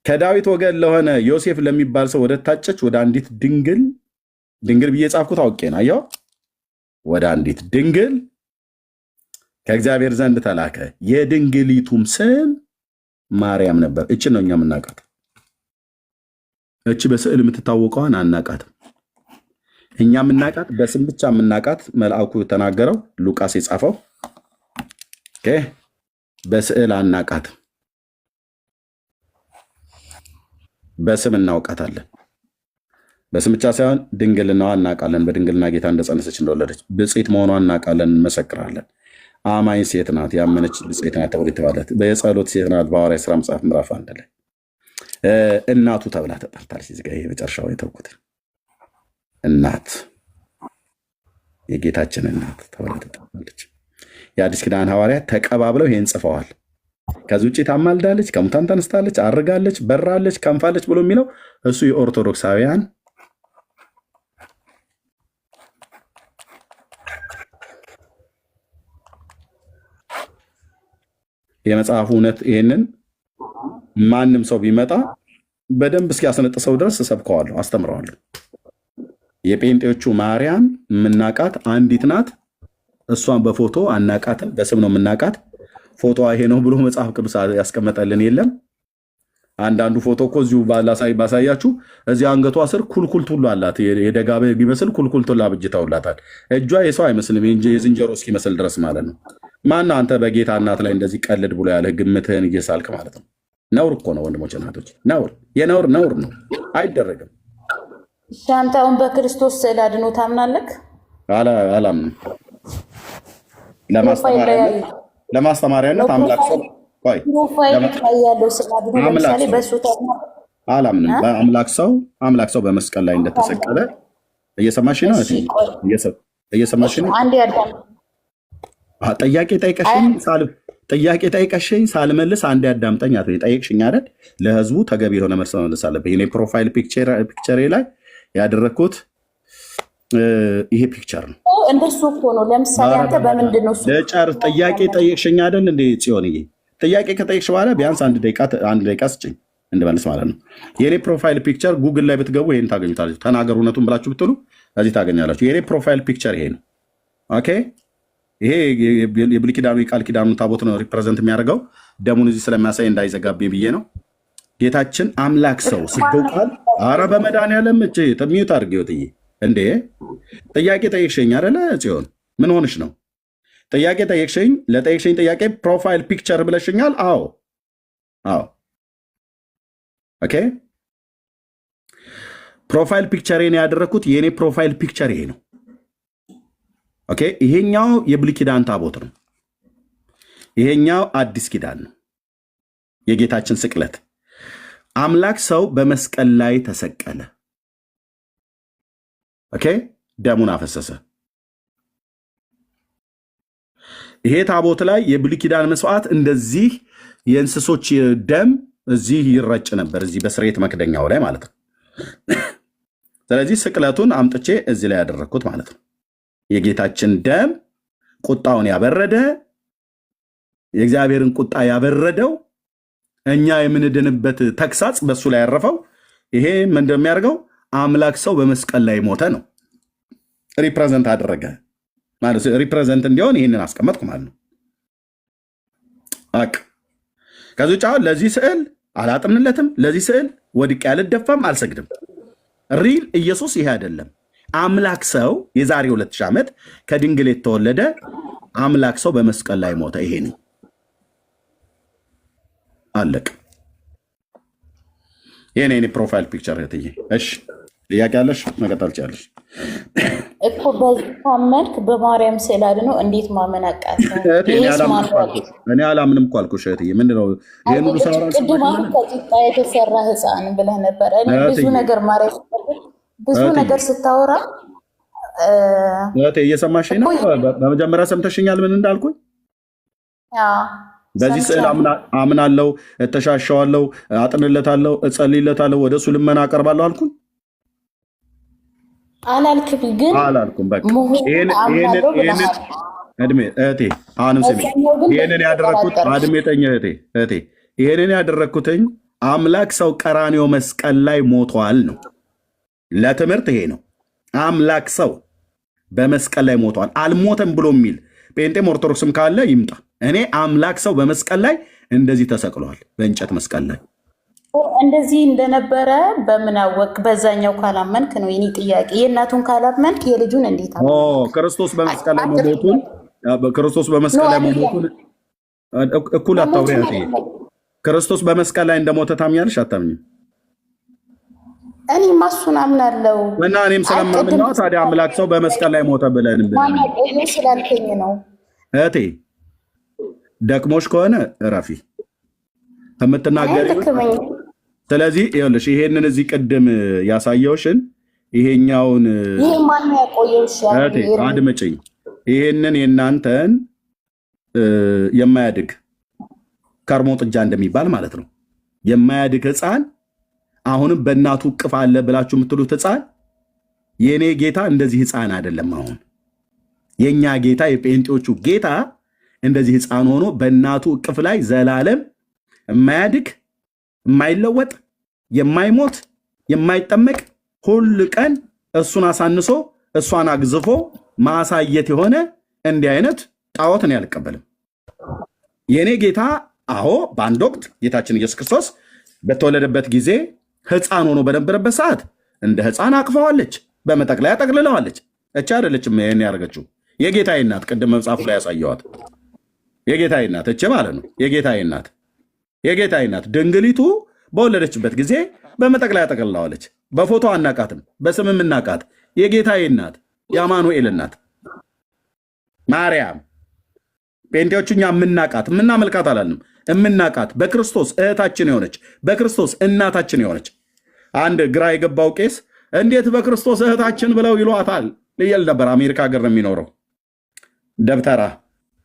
ከዳዊት ወገን ለሆነ ዮሴፍ ለሚባል ሰው ወደ ታጨች ወደ አንዲት ድንግል ብዬ ጻፍኩት አውቄ ነው። አየው፣ ወደ አንዲት ድንግል ከእግዚአብሔር ዘንድ ተላከ። የድንግሊቱም ስም ማርያም ነበር። እችን ነው እኛ የምናውቃት። እቺ በስዕል የምትታወቀዋን አናቃትም። እኛ የምናቃት በስም ብቻ የምናቃት መልአኩ ተናገረው ሉቃስ የጻፈው በስዕል አናቃትም። በስም እናውቃታለን። በስም ብቻ ሳይሆን ድንግልናዋ እናውቃለን። በድንግልና ጌታ እንደጸነሰች እንደወለደች ብፅዕት መሆኗን እናውቃለን፣ እንመሰክራለን። አማኝ ሴት ናት፣ ያመነች ብፅዕት ናት ተብሎ የተባለት በየጸሎት ሴት ናት። በሐዋርያት ሥራ መጽሐፍ ምዕራፍ 1 ላይ እናቱ ተብላ ተጠርታለች። እዚህ ጋር የመጨረሻው የተውኩት እናት የጌታችን እናት ተብላ ተጠርታለች። የአዲስ ኪዳን ሐዋርያት ተቀባብለው ይሄን ጽፈዋል። ከዚህ ውጭ ታማልዳለች፣ ከሙታን ተነስታለች፣ አርጋለች፣ በራለች፣ ከንፋለች ብሎ የሚለው እሱ የኦርቶዶክሳውያን የመጽሐፉ እውነት። ይሄንን ማንም ሰው ቢመጣ በደንብ እስኪያስነጥሰው ድረስ እሰብከዋለሁ፣ አስተምረዋለሁ። የጴንጤዎቹ ማርያም የምናቃት አንዲት ናት። እሷን በፎቶ አናቃትም፣ በስም ነው የምናቃት። ፎቶዋ ይሄ ነው ብሎ መጽሐፍ ቅዱስ ያስቀመጠልን የለም። አንዳንዱ ፎቶ እኮ እዚሁ ባሳያችሁ እዚህ አንገቷ ስር ኩልኩልት ሁሉ አላት። የደጋበ ቢመስል ኩልኩልት ሁሉ አብጅተውላታል። እጇ የሰው አይመስልም፣ የዝንጀሮ እስኪመስል ድረስ ማለት ነው። ማነው አንተ በጌታ እናት ላይ እንደዚህ ቀልድ ብሎ ያለ ግምትህን እየሳልክ ማለት ነው? ነውር እኮ ነው ወንድሞች እናቶች፣ ነውር፣ የነውር ነውር ነው፣ አይደረግም። ሻንጣውን በክርስቶስ ስዕል አድኖ ታምናለህ? አላምንም። ለማስተማሪያነት አምላክ ሰው አላምንም። አምላክ ሰው በመስቀል ላይ እንደተሰቀለ እየሰማሽ ነው? እየሰማሽ ነው? ጥያቄ ጠይቀሽኝ ሳልመልስ አንዴ አዳምጠኝ። ጠየቅሽኝ አይደል? ለህዝቡ ተገቢ የሆነ መልስ መመለስ አለብኝ። እኔ ፕሮፋይል ፒክቸሬ ላይ ያደረግኩት ይሄ ፒክቸር ነው። እንደሱ እኮ ነው። ለምሳሌ አንተ በምንድን ነው ለጨርስ ጥያቄ ጠየቅሽኝ አይደል እንዴ ጽዮንዬ? ጥያቄ ከጠየቅሽ በኋላ ቢያንስ አንድ ደቂቃ ስጭኝ እንድመልስ ማለት ነው። የኔ ፕሮፋይል ፒክቸር ጉግል ላይ ብትገቡ ይሄን ታገኙታላችሁ። ተናገሩ እውነቱን ብላችሁ ብትሉ እዚህ ታገኛላችሁ። የኔ ፕሮፋይል ፒክቸር ይሄ ነው። ኦኬ፣ ይሄ የብሉይ ኪዳኑ የቃል ኪዳኑ ታቦት ነው ሪፕሬዘንት የሚያደርገው። ደሙን እዚህ ስለሚያሳይ እንዳይዘጋብኝ ብዬ ነው። ጌታችን አምላክ ሰው ስገው ቃል አረ በመድኃኒዓለም ሚዩት አድርጌው ጥዬ እንዴ ጥያቄ ጠየቅሽኝ አይደለ ጽዮን? ምን ሆንሽ ነው? ጥያቄ ጠየቅሽኝ። ለጠየቅሽኝ ጥያቄ ፕሮፋይል ፒክቸር ብለሽኛል። አዎ። ኦኬ፣ ፕሮፋይል ፒክቸሬን ያደረግኩት የእኔ ፕሮፋይል ፒክቸር ይሄ ነው። ኦኬ፣ ይሄኛው የብሉይ ኪዳን ታቦት ነው። ይሄኛው አዲስ ኪዳን ነው። የጌታችን ስቅለት አምላክ ሰው በመስቀል ላይ ተሰቀለ። ኦኬ፣ ደሙን አፈሰሰ። ይሄ ታቦት ላይ የብሉይ ኪዳን መስዋዕት እንደዚህ የእንስሶች ደም እዚህ ይረጭ ነበር፣ እዚህ በስርየት መክደኛው ላይ ማለት ነው። ስለዚህ ስቅለቱን አምጥቼ እዚህ ላይ ያደረግኩት ማለት ነው። የጌታችን ደም ቁጣውን ያበረደ፣ የእግዚአብሔርን ቁጣ ያበረደው፣ እኛ የምንድንበት ተግሳጽ በሱ ላይ ያረፈው ይሄ ምን እንደሚያደርገው አምላክ ሰው በመስቀል ላይ ሞተ ነው። ሪፕሬዘንት አደረገ ማለት ሪፕሬዘንት እንዲሆን ይህንን አስቀመጥኩ ማለት ነው። ከዚህ ውጭ አሁን ለዚህ ስዕል አላጥንለትም፣ ለዚህ ስዕል ወድቄ አልደፋም፣ አልሰግድም። ሪል ኢየሱስ ይሄ አይደለም። አምላክ ሰው የዛሬ 2000 ዓመት ከድንግል የተወለደ አምላክ ሰው በመስቀል ላይ ሞተ። ይሄ ነው አለቅ። ይሄ ነው ፕሮፋይል ፒክቸር እህትዬ። እሺ ጥያቄ አለሽ? መቀጠል ቻለሽ እኮ በዚህ ካመንክ በማርያም ስዕል አድኖ እንዴት ማመን አቃተህ? እኔ አላምንም እኮ አልኩሽ እህትዬ። ምንድነው ይሄን ሁሉ ሰራ? ቅድም አሁን ከቂጣ የተሰራ ህፃን ብለህ ነበር። እኔ ብዙ ነገር ማርያም ብዙ ነገር ስታወራ እህቴ እየሰማሽኝ ነው? በመጀመሪያ ሰምተሽኛል ምን እንዳልኩኝ? በዚህ ስዕል አምናለሁ፣ እተሻሸዋለሁ፣ አጥንለታለሁ፣ እጸልይለታለሁ፣ ወደ እሱ ልመና አቀርባለሁ አልኩኝ? አላልክም? ግን አላልኩም። በቃ እድሜ እህቴ አሁንም ስሜ ይህንን ያደረግኩት አድሜጠኝ እህቴ ይህንን ያደረግኩትኝ አምላክ ሰው ቀራንዮ መስቀል ላይ ሞቷል ነው። ለትምህርት ይሄ ነው። አምላክ ሰው በመስቀል ላይ ሞቷል። አልሞተም ብሎ የሚል ጴንጤም ኦርቶዶክስም ካለ ይምጣ። እኔ አምላክ ሰው በመስቀል ላይ እንደዚህ ተሰቅሏል፣ በእንጨት መስቀል ላይ እንደዚህ እንደነበረ በምን አወቅ? በዛኛው ካላመንክ ነው የኔ ጥያቄ። የእናቱን ካላመንክ የልጁን እንዴት አለ? ክርስቶስ በመስቀል ላይ መሞቱን ክርስቶስ በመስቀል ላይ መሞቱን እኩል አታውሪ። ክርስቶስ በመስቀል ላይ እንደሞተ ታምኛለሽ አታምኝም? እኔ ማሱን አምናለሁ እና እኔም ስለማምን ነው። ታዲያ አምላክ ሰው በመስቀል ላይ ሞተ ብለን ስላልከኝ ነው። እህቴ ደክሞሽ ከሆነ እረፊ የምትናገሪ። ስለዚህ ይኸውልሽ ይሄንን እዚህ ቅድም ያሳየውሽን ይሄኛውን አድምጪኝ። ይሄንን የእናንተን የማያድግ ከርሞ ጥጃ እንደሚባል ማለት ነው የማያድግ ሕፃን አሁንም በእናቱ እቅፍ አለ ብላችሁ የምትሉት ሕፃን የእኔ ጌታ እንደዚህ ሕፃን አይደለም። አሁን የእኛ ጌታ የጴንጤዎቹ ጌታ እንደዚህ ሕፃን ሆኖ በእናቱ እቅፍ ላይ ዘላለም የማያድግ የማይለወጥ የማይሞት የማይጠመቅ ሁል ቀን እሱን አሳንሶ እሷን አግዝፎ ማሳየት የሆነ እንዲህ አይነት ጣዖትን አልቀበልም። የእኔ ጌታ አዎ በአንድ ወቅት ጌታችን ኢየሱስ ክርስቶስ በተወለደበት ጊዜ ሕፃን ሆኖ በነበረበት ሰዓት እንደ ሕፃን አቅፈዋለች፣ በመጠቅለያ ጠቅልለዋለች። እቻ አይደለችም ይህን ያደርገችው የጌታዬ እናት። ቅድም መጽሐፉ ላይ ያሳየዋት የጌታዬ እናት እች ማለት ነው። የጌታዬ እናት ድንግሊቱ በወለደችበት ጊዜ በመጠቅለያ ጠቅልለዋለች። በፎቶ አናቃትም፣ በስምም እናቃት የጌታዬ እናት የአማኑኤል እናት ማርያም። ጴንጤዎቹ እኛ የምናቃት የምናመልካት አላልንም፣ የምናቃት በክርስቶስ እህታችን የሆነች በክርስቶስ እናታችን የሆነች። አንድ ግራ የገባው ቄስ እንዴት በክርስቶስ እህታችን ብለው ይሏታል ልየል ነበር። አሜሪካ ሀገር ነው የሚኖረው።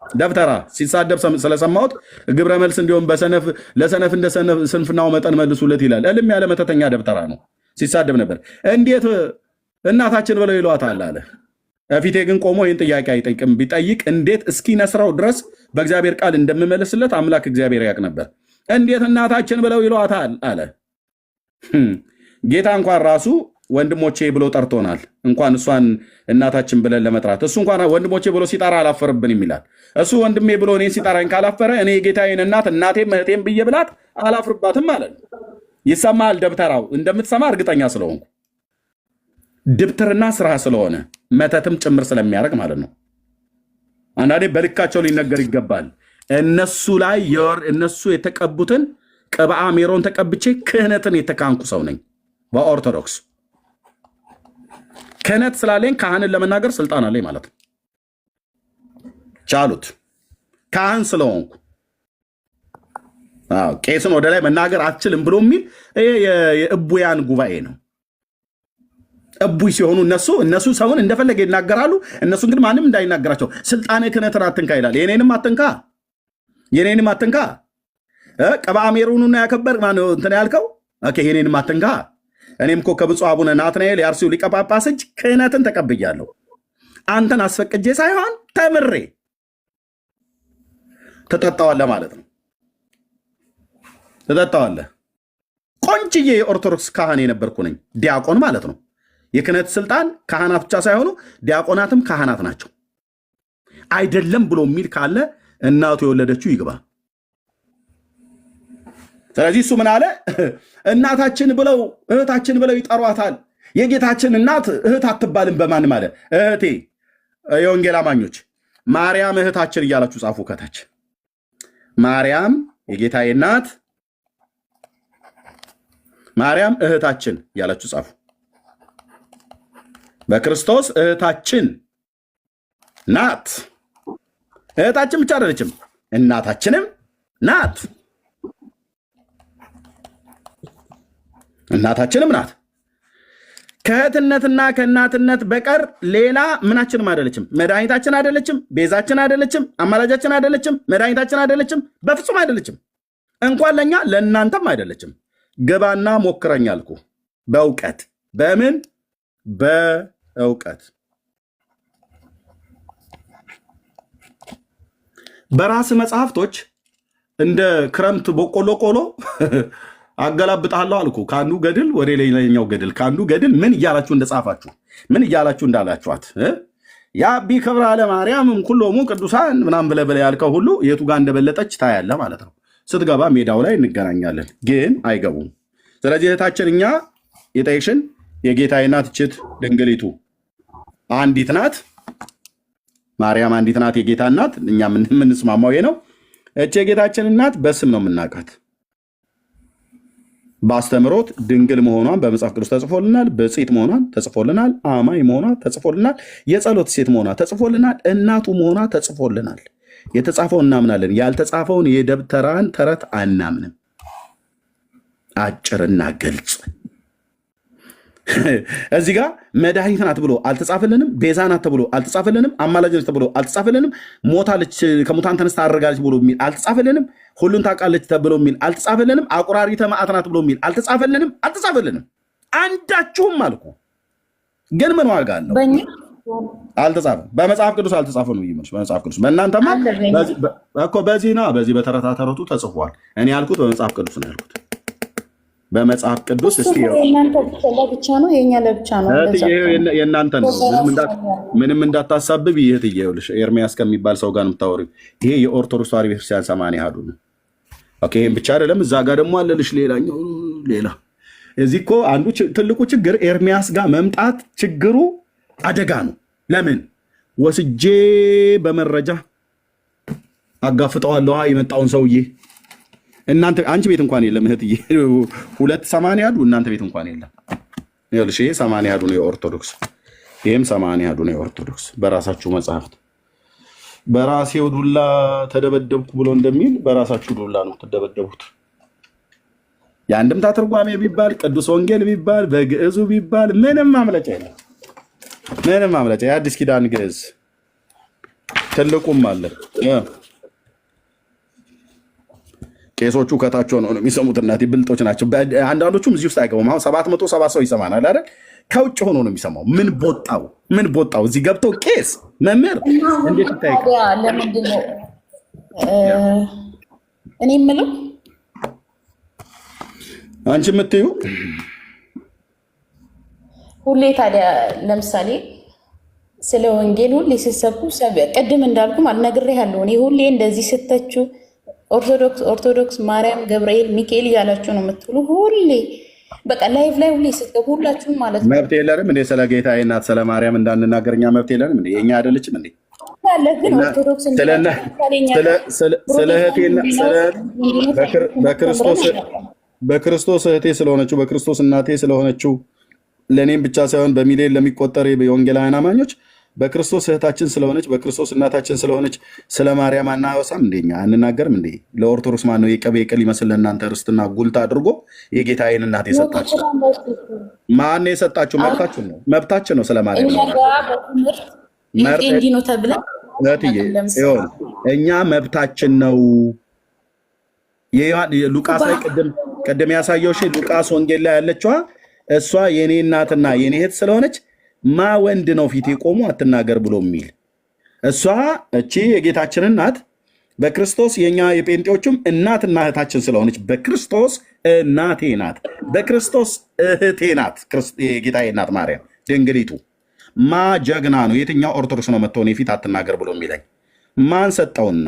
ደብተራ ሲሳደብ ስለሰማሁት ግብረ መልስ እንዲሁም ለሰነፍ እንደ ስንፍናው መጠን መልሱለት ይላል። እልም ያለ መተተኛ ደብተራ ነው። ሲሳደብ ነበር። እንዴት እናታችን ብለው ይሏታል አለ። ፊቴ ግን ቆሞ ይህን ጥያቄ አይጠይቅም። ቢጠይቅ እንዴት እስኪ ነስራው ድረስ በእግዚአብሔር ቃል እንደምመልስለት አምላክ እግዚአብሔር ያውቅ ነበር። እንዴት እናታችን ብለው ይሏታል አለ። ጌታ እንኳን ራሱ ወንድሞቼ ብሎ ጠርቶናል። እንኳን እሷን እናታችን ብለን ለመጥራት እሱ እንኳን ወንድሞቼ ብሎ ሲጠራ አላፈርብንም ይላል። እሱ ወንድሜ ብሎ እኔን ሲጠራኝ ካላፈረ እኔ የጌታዬን እናት እናቴም እህቴም ብዬ ብላት አላፍርባትም ማለት ነው። ይሰማል። ደብተራው እንደምትሰማ እርግጠኛ ስለሆንኩ ድብትርና ስራ ስለሆነ መተትም ጭምር ስለሚያደርግ ማለት ነው። አንዳንዴ በልካቸው ሊነገር ይገባል። እነሱ ላይ እነሱ የተቀቡትን ቅብአ ሜሮን ተቀብቼ ክህነትን የተካንኩ ሰው ነኝ። በኦርቶዶክስ ክህነት ስላለኝ ካህንን ለመናገር ስልጣን አለኝ ማለት ነው። ቻሉት ካህን ስለሆንኩ ቄስን ወደ ላይ መናገር አትችልም ብሎ የሚል የእቡያን ጉባኤ ነው። እቡይ ሲሆኑ እነሱ ሰውን እንደፈለገ ይናገራሉ። እነሱን ግን ማንም እንዳይናገራቸው ስልጣኔ ክህነትን አትንካ ይላል። የኔንም አትንካ ቅብአ ሜሮኑን ያከበር እንትን ያልከው የኔንም አትንካ። እኔም እኮ ከብፁዕ አቡነ ናትናኤል የአርሲው ሊቀ ጳጳስ እጅ ክህነትን ተቀብያለሁ። አንተን አስፈቅጄ ሳይሆን ተምሬ ትጠጣዋለህ ማለት ነው። ትጠጣዋለህ። ቆንጅዬ የኦርቶዶክስ ካህን የነበርኩ ነኝ። ዲያቆን ማለት ነው። የክህነት ስልጣን ካህናት ብቻ ሳይሆኑ ዲያቆናትም ካህናት ናቸው። አይደለም ብሎ የሚል ካለ እናቱ የወለደችው ይግባ። ስለዚህ እሱ ምን አለ? እናታችን ብለው እህታችን ብለው ይጠሯታል። የጌታችን እናት እህት አትባልም በማንም አለ። እህቴ የወንጌል አማኞች ማርያም እህታችን እያላችሁ ጻፉ ከታች። ማርያም የጌታዬ እናት፣ ማርያም እህታችን እያላችሁ ጻፉ። በክርስቶስ እህታችን ናት። እህታችን ብቻ አይደለችም፣ እናታችንም ናት። እናታችንም ናት። ከእህትነትና ከእናትነት በቀር ሌላ ምናችንም አይደለችም። መድኃኒታችን አይደለችም፣ ቤዛችን አይደለችም፣ አማላጃችን አይደለችም፣ መድኃኒታችን አይደለችም፣ በፍጹም አይደለችም። እንኳን ለእኛ ለእናንተም አይደለችም። ግባና ሞክረኝ አልኩ። በእውቀት በምን በእውቀት በራስ መጽሐፍቶች እንደ ክረምት በቆሎ ቆሎ አገላብጣለሁ አልኩ። ከአንዱ ገድል ወደ ሌላኛው ገድል፣ ከአንዱ ገድል ምን እያላችሁ እንደጻፋችሁ ምን እያላችሁ እንዳላችኋት የአቢ ክብራ ለማርያም ኩሎሙ ቅዱሳን ምናምን ብለህ ያልከው ሁሉ የቱ ጋር እንደበለጠች ታያለህ ማለት ነው። ስትገባ ሜዳው ላይ እንገናኛለን፣ ግን አይገቡም። ስለዚህ እህታችን እኛ የጠየቅሽን የጌታዬ እናት እችት ድንግሊቱ አንዲት ናት። ማርያም አንዲት ናት፣ የጌታ እናት። እኛ የምንስማማው ይሄ ነው። እች የጌታችን እናት በስም ነው የምናውቃት። በአስተምሮት ድንግል መሆኗን በመጽሐፍ ቅዱስ ተጽፎልናል። ብፅዕት መሆኗን ተጽፎልናል። አማኝ መሆኗ ተጽፎልናል። የጸሎት ሴት መሆኗ ተጽፎልናል። እናቱ መሆኗ ተጽፎልናል። የተጻፈውን እናምናለን፣ ያልተጻፈውን የደብተራን ተረት አናምንም። አጭርና ግልጽ። እዚህ ጋር መድኃኒት ናት ብሎ አልተጻፈልንም። ቤዛ ናት ተብሎ አልተጻፈልንም። አማላጅ ናት ተብሎ አልተጻፈልንም። ሞታለች ከሙታን ተነስታ አረጋለች ብሎ የሚል አልተጻፈልንም። ሁሉን ታውቃለች ተብሎ የሚል አልተጻፈልንም። አቁራሪተ መዓት ናት ብሎ የሚል አልተጻፈልንም። አንዳችሁም አልኩ። ግን ምን ዋጋ አለው? አልተጻፈም። በመጽሐፍ ቅዱስ አልተጻፈም። በመጽሐፍ ቅዱስ በእናንተማ እኮ በዚህ በተረታ ተረቱ ተጽፏል። እኔ ያልኩት በመጽሐፍ ቅዱስ ነው ያልኩት። በመጽሐፍ ቅዱስ እስቲ ለብቻ ነው የኛ ለብቻ ነው። የእናንተ ነው። ምንም እንዳታሳብብ። ይህት ይኸውልሽ ኤርሚያስ ከሚባል ሰው ጋር የምታወሪው ይሄ የኦርቶዶክስ ተዋሕዶ ቤተክርስቲያን 80 አሐዱ ነው። ኦኬ፣ ይሄን ብቻ አይደለም። እዛ ጋር ደግሞ አለልሽ ሌላ። እዚህ እኮ አንዱ ትልቁ ችግር ኤርሚያስ ጋር መምጣት ችግሩ አደጋ ነው። ለምን ወስጄ በመረጃ አጋፍጠዋለሁ የመጣውን ሰውዬ። እናንተ አንቺ ቤት እንኳን የለም እህትዬ፣ 280 አሐዱ እናንተ ቤት እንኳን የለም። ይኸውልሽ ይሄ 80 አሐዱ ነው የኦርቶዶክስ፣ ይሄም 80 አሐዱ ነው የኦርቶዶክስ። በራሳችሁ መጽሐፍት በራሴው ዱላ ተደበደብኩ ብሎ እንደሚል በራሳችሁ ዱላ ነው ተደበደቡት። የአንድምታ ትርጓሜ ቢባል ቅዱስ ወንጌል ቢባል በግዕዙ ቢባል ምንም ማምለጫ የለም። ምንም ማምለጫ የአዲስ ኪዳን ግዕዝ ትልቁም አለ። ቄሶቹ ከታች ሆነው ነው የሚሰሙት። እናቴ ብልጦች ናቸው። አንዳንዶቹም እዚህ ውስጥ አይገቡም። አሁን 770 ሰው ይሰማናል አይደል? ከውጭ ሆኖ ነው የሚሰማው። ምን ቦጣው እዚህ ገብቶ ቄስ መምህር እንዴት ይታያል? ለምንድን ነው እኔ የምለው አንቺ የምትዩ ሁሌ ታዲያ ለምሳሌ ስለ ወንጌል ሁሌ ስትሰብኩ ቅድም እንዳልኩ አልነግሬሃለሁ። እኔ ሁሌ እንደዚህ ስተቹ ኦርቶዶክስ ማርያም፣ ገብርኤል፣ ሚካኤል እያላችሁ ነው የምትሉ ሁሌ በቃ ላይቭ ላይ ሁሌ ስትገቡ ሁላችሁም ማለት ነው። መብት የለንም እንዴ? ስለ ጌታዬ እናት ስለ ማርያም እንዳንናገር እኛ መብት የለንም እንዴ? የኛ አይደለችም እንዴ? በክርስቶስ እህቴ ስለሆነችው በክርስቶስ እናቴ ስለሆነችው ለእኔም ብቻ ሳይሆን በሚሊዮን ለሚቆጠር የወንጌላውያን አማኞች በክርስቶስ እህታችን ስለሆነች በክርስቶስ እናታችን ስለሆነች ስለ ማርያም አናወሳም? እንደኛ አንናገርም እንዴ? ለኦርቶዶክስ ማነው የቀቤ ቅል ይመስል ለእናንተ ርስትና ጉልት አድርጎ የጌታዬን እናት የሰጣችሁ? ማን የሰጣችሁ? መብታችን ነው። ስለ ማርያም እኛ መብታችን ነው። ሉቃስ ላይ ቅድም ያሳየው ሉቃስ ወንጌል ላይ ያለችዋ እሷ የኔ እናትና የኔ እህት ስለሆነች ማ ወንድ ነው ፊት የቆሙ አትናገር ብሎ የሚል እሷ እቺ የጌታችን እናት በክርስቶስ የኛ የጴንጤዎቹም እናትና እህታችን ስለሆነች በክርስቶስ እናቴ ናት፣ በክርስቶስ እህቴ ናት። የጌታዬ እናት ማርያም ድንግሊቱ ማ ጀግና ነው? የትኛው ኦርቶዶክስ ነው መጥቶ እኔ ፊት አትናገር ብሎ የሚለኝ? ማን ሰጠውና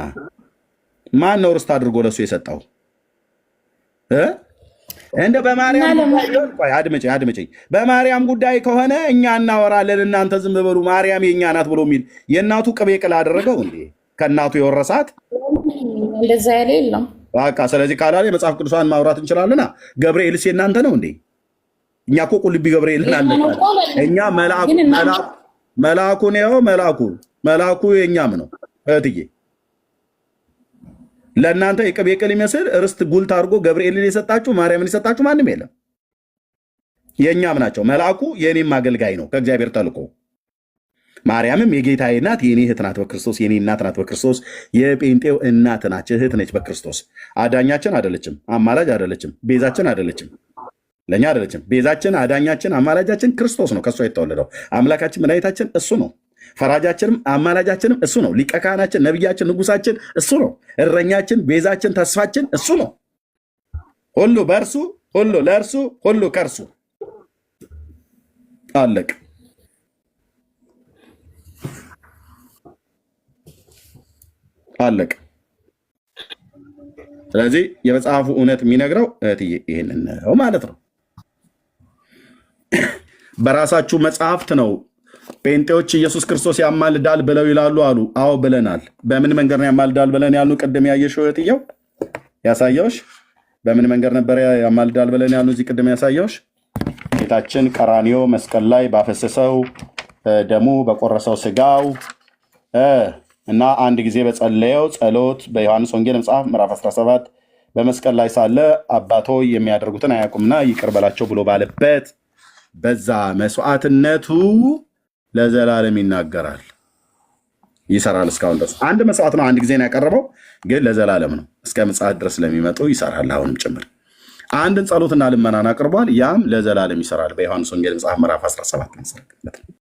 ማን ነው ርስት አድርጎ ለሱ የሰጠው? እንደ በማርያም አድምጪኝ። በማርያም ጉዳይ ከሆነ እኛ እናወራለን፣ እናንተ ዝም በሉ። ማርያም የእኛ ናት ብሎ የሚል የእናቱ ቅቤ ቅል አደረገው እንዴ? ከእናቱ የወረሳት እንደዛ ያለ የለም። በቃ ስለዚህ ካላለ የመጽሐፍ ቅዱሳን ማውራት እንችላለና። ገብርኤልስ የእናንተ ነው እንዴ? እኛ እኮ ቁልቢ ገብርኤልን አለን። እኛ መልአኩን ያው መልአኩ የእኛም ነው እህትዬ። ለእናንተ የቅቤ ቅል ይመስል ርስት ጉልት አድርጎ ገብርኤልን የሰጣችሁ ማርያምን የሰጣችሁ ማንም የለም። የእኛም ናቸው። መልአኩ የእኔም አገልጋይ ነው ከእግዚአብሔር ተልኮ። ማርያምም የጌታዬ እናት የኔ እህት ናት በክርስቶስ፣ የኔ እናት ናት በክርስቶስ። የጴንጤው እናት ናች፣ እህት ነች በክርስቶስ። አዳኛችን አይደለችም፣ አማላጅ አይደለችም፣ ቤዛችን አይደለችም፣ ለእኛ አይደለችም። ቤዛችን፣ አዳኛችን፣ አማላጃችን ክርስቶስ ነው። ከእሷ የተወለደው አምላካችን መድኃኒታችን እሱ ነው። ፈራጃችንም አማላጃችንም እሱ ነው። ሊቀ ካህናችን፣ ነቢያችን፣ ንጉሳችን እሱ ነው። እረኛችን፣ ቤዛችን፣ ተስፋችን እሱ ነው። ሁሉ በእርሱ ሁሉ ለእርሱ ሁሉ ከእርሱ አለቅ። ስለዚህ የመጽሐፉ እውነት የሚነግረው እህትዬ ይህንን ነው ማለት ነው። በራሳችሁ መጽሐፍት ነው ጴንጤዎች ኢየሱስ ክርስቶስ ያማልዳል ብለው ይላሉ አሉ። አዎ ብለናል። በምን መንገድ ነው ያማልዳል ብለን ያሉ? ቅድም ያየሽው እህትየው ያሳየውሽ በምን መንገድ ነበር ያማልዳል ብለን ያሉ? እዚህ ቅድም ያሳየውሽ ጌታችን ቀራንዮ መስቀል ላይ ባፈሰሰው ደሙ በቆረሰው ስጋው እና አንድ ጊዜ በጸለየው ጸሎት በዮሐንስ ወንጌል መጽሐፍ ምዕራፍ 17 በመስቀል ላይ ሳለ አባቶ የሚያደርጉትን አያውቁምና ይቅር በላቸው ብሎ ባለበት በዛ መስዋዕትነቱ ለዘላለም ይናገራል፣ ይሰራል። እስካሁን ድረስ አንድ መስዋዕት ነው፣ አንድ ጊዜ ነው ያቀረበው፣ ግን ለዘላለም ነው። እስከ ምጽአት ድረስ ለሚመጡ ይሰራል። አሁንም ጭምር አንድን ጸሎትና ልመናን አቅርቧል፣ ያም ለዘላለም ይሰራል። በዮሐንስ ወንጌል መጽሐፍ ምዕራፍ 17